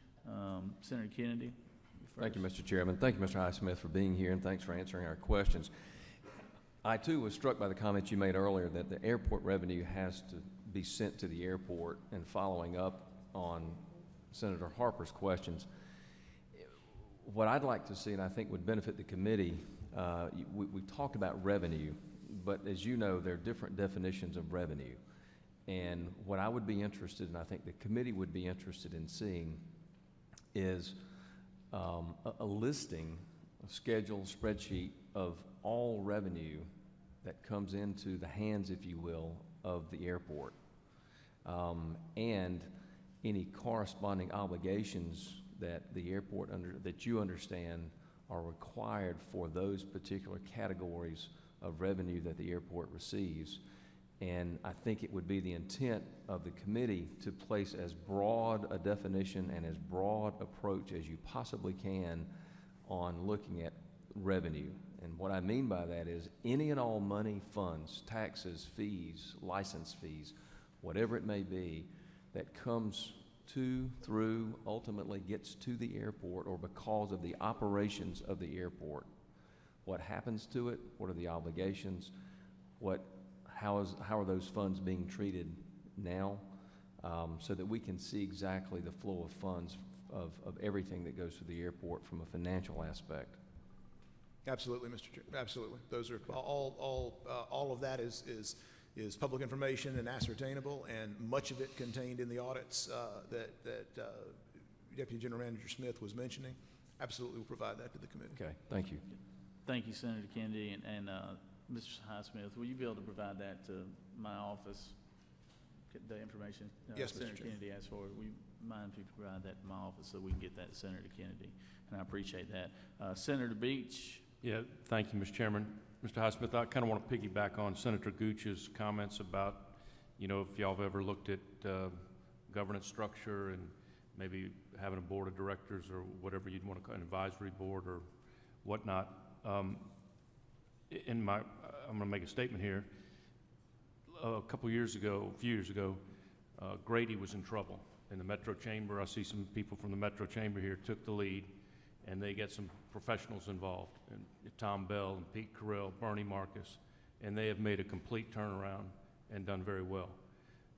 Senator Kennedy. Thank you, Mr. Chairman. Thank you, Mr. Highsmith, for being here, and thanks for answering our questions. I, too, was struck by the comments you made earlier that the airport revenue has to be sent to the airport, and following up on Senator Harper's questions. What I'd like to see, and I think would benefit the committee, we talked about revenue, but as you know, there are different definitions of revenue. And what I would be interested in, I think the committee would be interested in seeing, is a listing, a schedule, spreadsheet of all revenue that comes into the hands, if you will, of the airport, and any corresponding obligations that the airport that you understand are required for those particular categories of revenue that the airport receives. And I think it would be the intent of the committee to place as broad a definition and as broad approach as you possibly can on looking at revenue. And what I mean by that is any and all money, funds, taxes, fees, license fees, whatever it may be, that comes to, through, ultimately gets to the airport or because of the operations of the airport. What happens to it? What are the obligations? How are those funds being treated now, so that we can see exactly the flow of funds of everything that goes to the airport from a financial aspect? Absolutely, Mr. Chair. Absolutely. Those are all of that is public information and ascertainable, and much of it contained in the audits that Deputy General Manager Smith was mentioning. Absolutely, we'll provide that to the committee. Okay, thank you. Thank you, Senator Kennedy, and Mr. Highsmith, will you be able to provide that to my office, the information Yes, Mr. Senator Chair. Kennedy asked for? Will you mind if you provide that to my office so we can get that to Senator Kennedy? And I appreciate that. Senator Beach. Yeah, thank you, Mr. Chairman. Mr. Highsmith, I kind of want to piggyback on Senator Gooch's comments about, if y'all have ever looked at governance structure and maybe having a board of directors or whatever you'd want to call an advisory board or whatnot. I'm going to make a statement here. A few years ago, Grady was in trouble in the Metro Chamber. I see some people from the Metro Chamber here took the lead, and they get some professionals involved, and Tom Bell and Pete Carell, Bernie Marcus, and they have made a complete turnaround and done very well.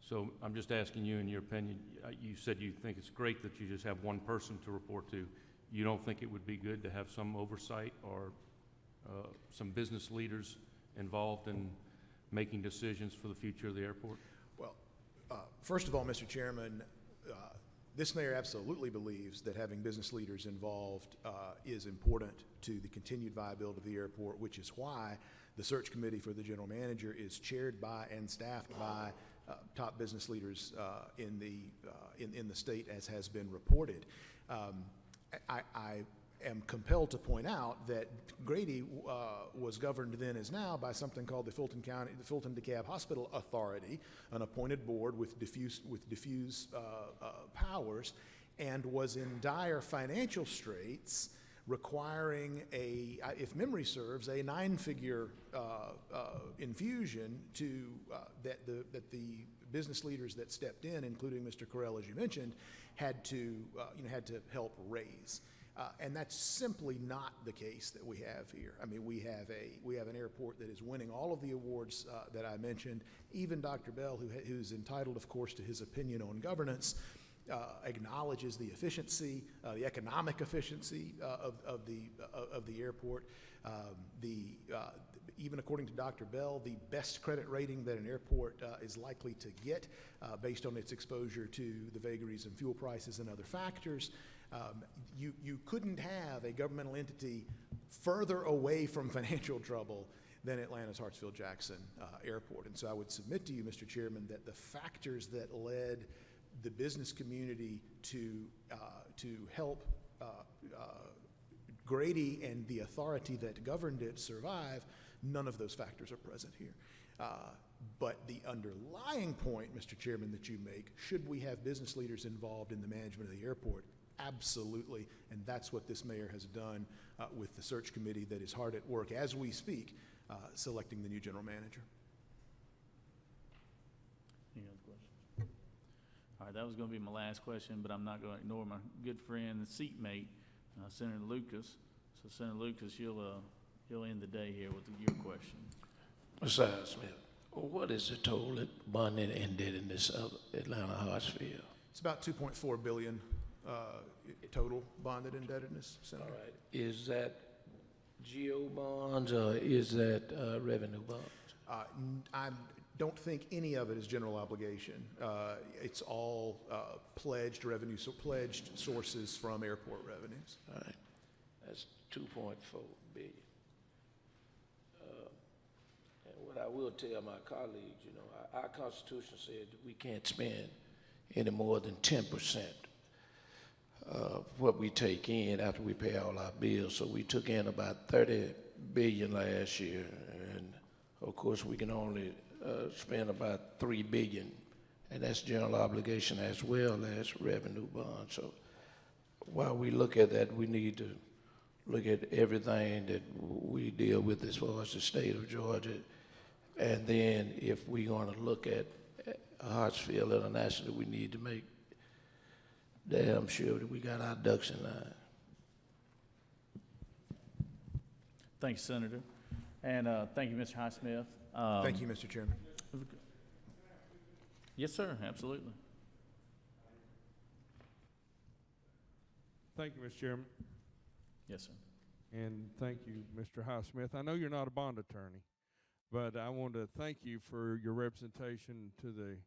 So I'm just asking you, in your opinion, you said you think it's great that you just have one person to report to. You don't think it would be good to have some oversight or some business leaders involved in making decisions for the future of the airport? Well, first of all, Mr. Chairman, This mayor absolutely believes that having business leaders involved is important to the continued viability of the airport, which is why the search committee for the general manager is chaired by and staffed by top business leaders in the state, as has been reported. I am compelled to point out that Grady was governed then as now by something called the Fulton DeKalb Hospital Authority, an appointed board with diffuse powers, and was in dire financial straits, requiring if memory serves, a 9-figure infusion that the business leaders that stepped in, including Mr. Carell, as you mentioned, had to help raise. And that's simply not the case that we have here. I mean, we have an airport that is winning all of the awards that I mentioned. Even Dr. Bell, who's entitled, of course, to his opinion on governance, acknowledges the efficiency, the economic efficiency of the airport. Even according to Dr. Bell, the best credit rating that an airport is likely to get based on its exposure to the vagaries of fuel prices and other factors. You couldn't have a governmental entity further away from financial trouble than Atlanta's Hartsfield-Jackson Airport. And so I would submit to you, Mr. Chairman, that the factors that led the business community to help Grady and the authority that governed it survive, none of those factors are present here. But the underlying point, Mr. Chairman, that you make, should we have business leaders involved in the management of the airport? Absolutely, and that's what this mayor has done with the search committee that is hard at work as we speak, selecting the new general manager. Any other questions? All right, that was going to be my last question, but I'm not going to ignore my good friend and seatmate, Senator Lucas. So, Senator Lucas, you'll end the day here with your question. Mr. Smith, what is the total bonded indebtedness of Atlanta Hartsfield? It's about $2.4 billion total bonded indebtedness, Senator. All right. Is that GO bonds or is that revenue bonds? I don't think any of it is general obligation. It's all pledged revenue, so pledged sources from airport revenues. All right. That's $2.4 billion. And what I will tell my colleagues, you know, our Constitution said that we can't spend any more than 10% of what we take in after we pay all our bills. So we took in about $30 billion last year, and of course we can only spend about $3 billion, and that's general obligation as well as revenue bonds. So while we look at that, we need to look at everything that we deal with as far as the state of Georgia. And then if we're going to look at Hartsfield International, we need to make damn sure that we got our ducks in line. Thank you, Senator. And thank you, Mr. Highsmith. Thank you, Mr. Chairman. Yes, sir, absolutely. Thank you, Mr. Chairman. Yes, sir. And thank you, Mr. Highsmith. I know you're not a bond attorney, but I want to thank you for your representation to the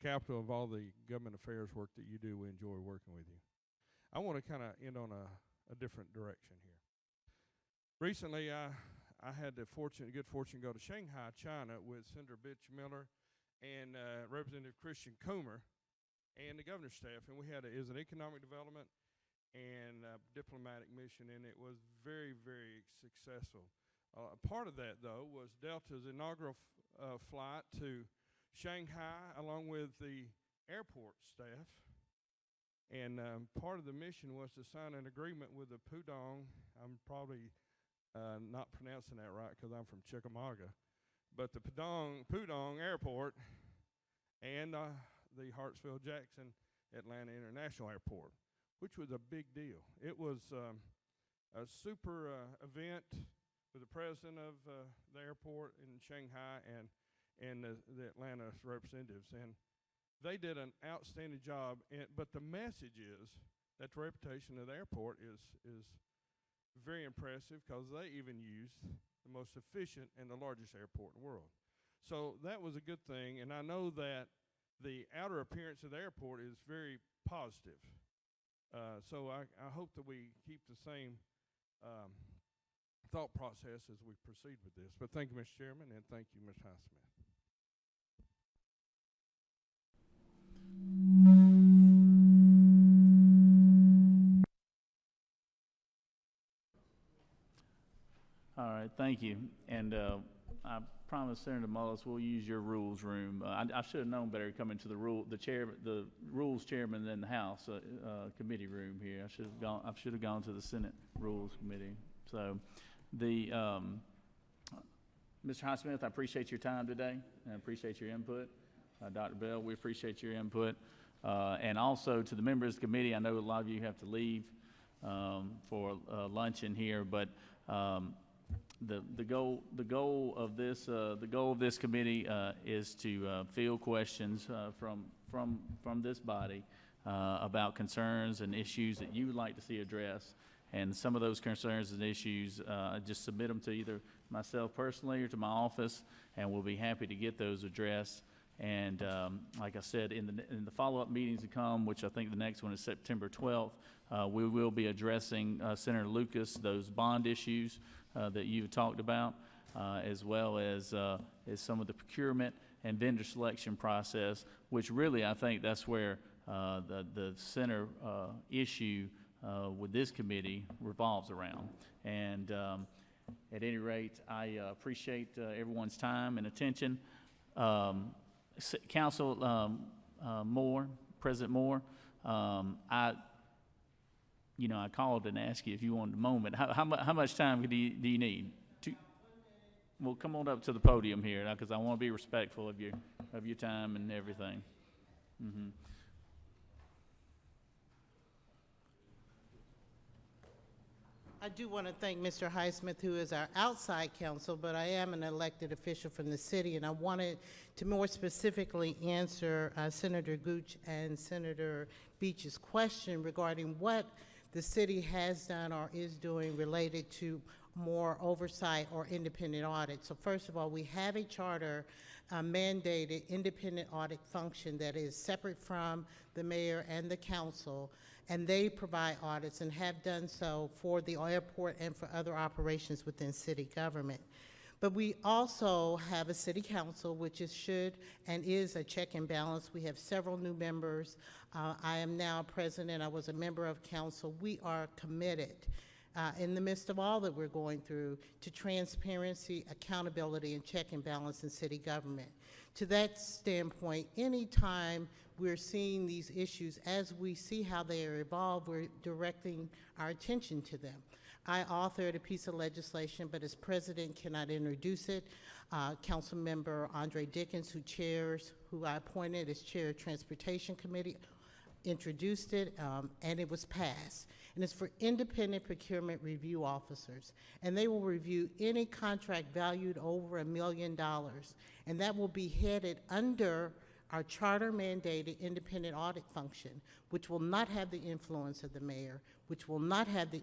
Capitol of all the government affairs work that you do. We enjoy working with you. I want to kind of end on a different direction here. Recently, I had the good fortune to go to Shanghai, China, with Senator Bitch Miller and Representative Christian Comer and the governor's staff, and we had it was an economic development and diplomatic mission, and it was very, very successful. Part of that, though, was Delta's inaugural flight to Shanghai, along with the airport staff. And part of the mission was to sign an agreement with the Pudong. I'm probably not pronouncing that right because I'm from Chickamauga. But the Pudong Airport and the Hartsfield-Jackson Atlanta International Airport, which was a big deal. It was a super event with the president of the airport in Shanghai and the Atlanta representatives. And they did an outstanding job. But the message is that the reputation of the airport is very impressive because they even used the most efficient and the largest airport in the world. So that was a good thing. And I know that the outer appearance of the airport is very positive. So I hope that we keep the same thought process as we proceed with this. But thank you, Mr. Chairman, and thank you, Ms. Highsmith. All right, thank you. And I promise Senator Mullis we'll use your rules room. I should have known better coming to the rules chairman in the House committee room here. I should have gone to the Senate Rules Committee. So, Mr. Highsmith, I appreciate your time today. I appreciate your input. Dr. Bell, we appreciate your input. And also to the members of the committee, I know a lot of you have to leave for luncheon here, but the goal of this committee is to field questions from this body about concerns and issues that you would like to see addressed. And some of those concerns and issues, just submit them to either myself personally or to my office, and we'll be happy to get those addressed. And like I said, in the follow-up meetings to come, which I think the next one is September 12th, we will be addressing, Senator Lucas, those bond issues that you talked about, as well as some of the procurement and vendor selection process, which really I think that's where the center issue with this committee revolves around. And at any rate, I appreciate everyone's time and attention. Council Moore, President Moore, I called and asked you if you wanted a moment. How much time do you need? Well, come on up to the podium here, because I want to be respectful of your time and everything. Mm-hmm. I do want to thank Mr. Highsmith, who is our outside counsel, but I am an elected official from the city, and I wanted to more specifically answer Senator Gooch and Senator Beach's question regarding what the city has done or is doing related to more oversight or independent audit. So first of all, we have a charter mandated independent audit function that is separate from the mayor and the council, and they provide audits and have done so for the airport and for other operations within city government. But we also have a city council, which should and is a check and balance. We have several new members. I am now president. I was a member of council. We are committed in the midst of all that we're going through to transparency, accountability, and check and balance in city government. To that standpoint, anytime we're seeing these issues, as we see how they are evolved, we're directing our attention to them. I authored a piece of legislation, but as president cannot introduce it. Council member Andre Dickens, who I appointed as chair of Transportation Committee, introduced it, and it was passed. And it's for independent procurement review officers. And they will review any contract valued over $1 million. And that will be headed under our charter mandated independent audit function, which will not have the influence of the mayor, which will not have the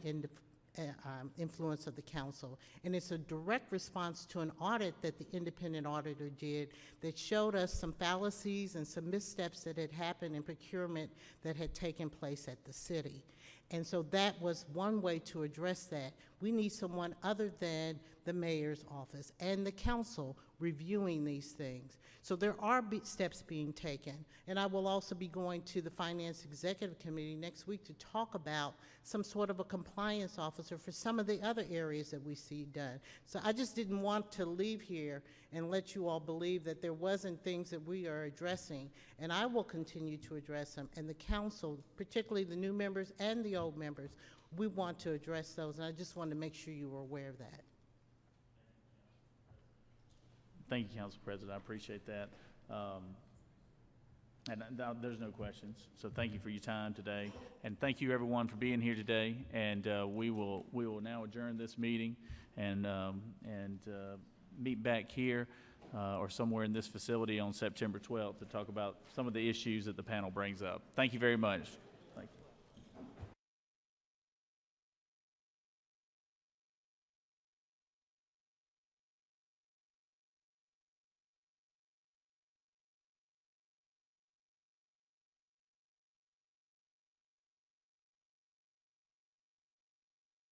influence of the council. And it's a direct response to an audit that the independent auditor did that showed us some fallacies and some missteps that had happened in procurement that had taken place at the city. And so that was one way to address that. We need someone other than the mayor's office and the council reviewing these things. So there are steps being taken. And I will also be going to the Finance Executive Committee next week to talk about some sort of a compliance officer for some of the other areas that we see done. So I just didn't want to leave here and let you all believe that there wasn't things that we are addressing. And I will continue to address them. And the council, particularly the new members and the old members, we want to address those. And I just wanted to make sure you were aware of that. Thank you, Council President. I appreciate that. And there's no questions. So thank you for your time today. And thank you, everyone, for being here today. And we will now adjourn this meeting and meet back here or somewhere in this facility on September 12th to talk about some of the issues that the panel brings up. Thank you very much.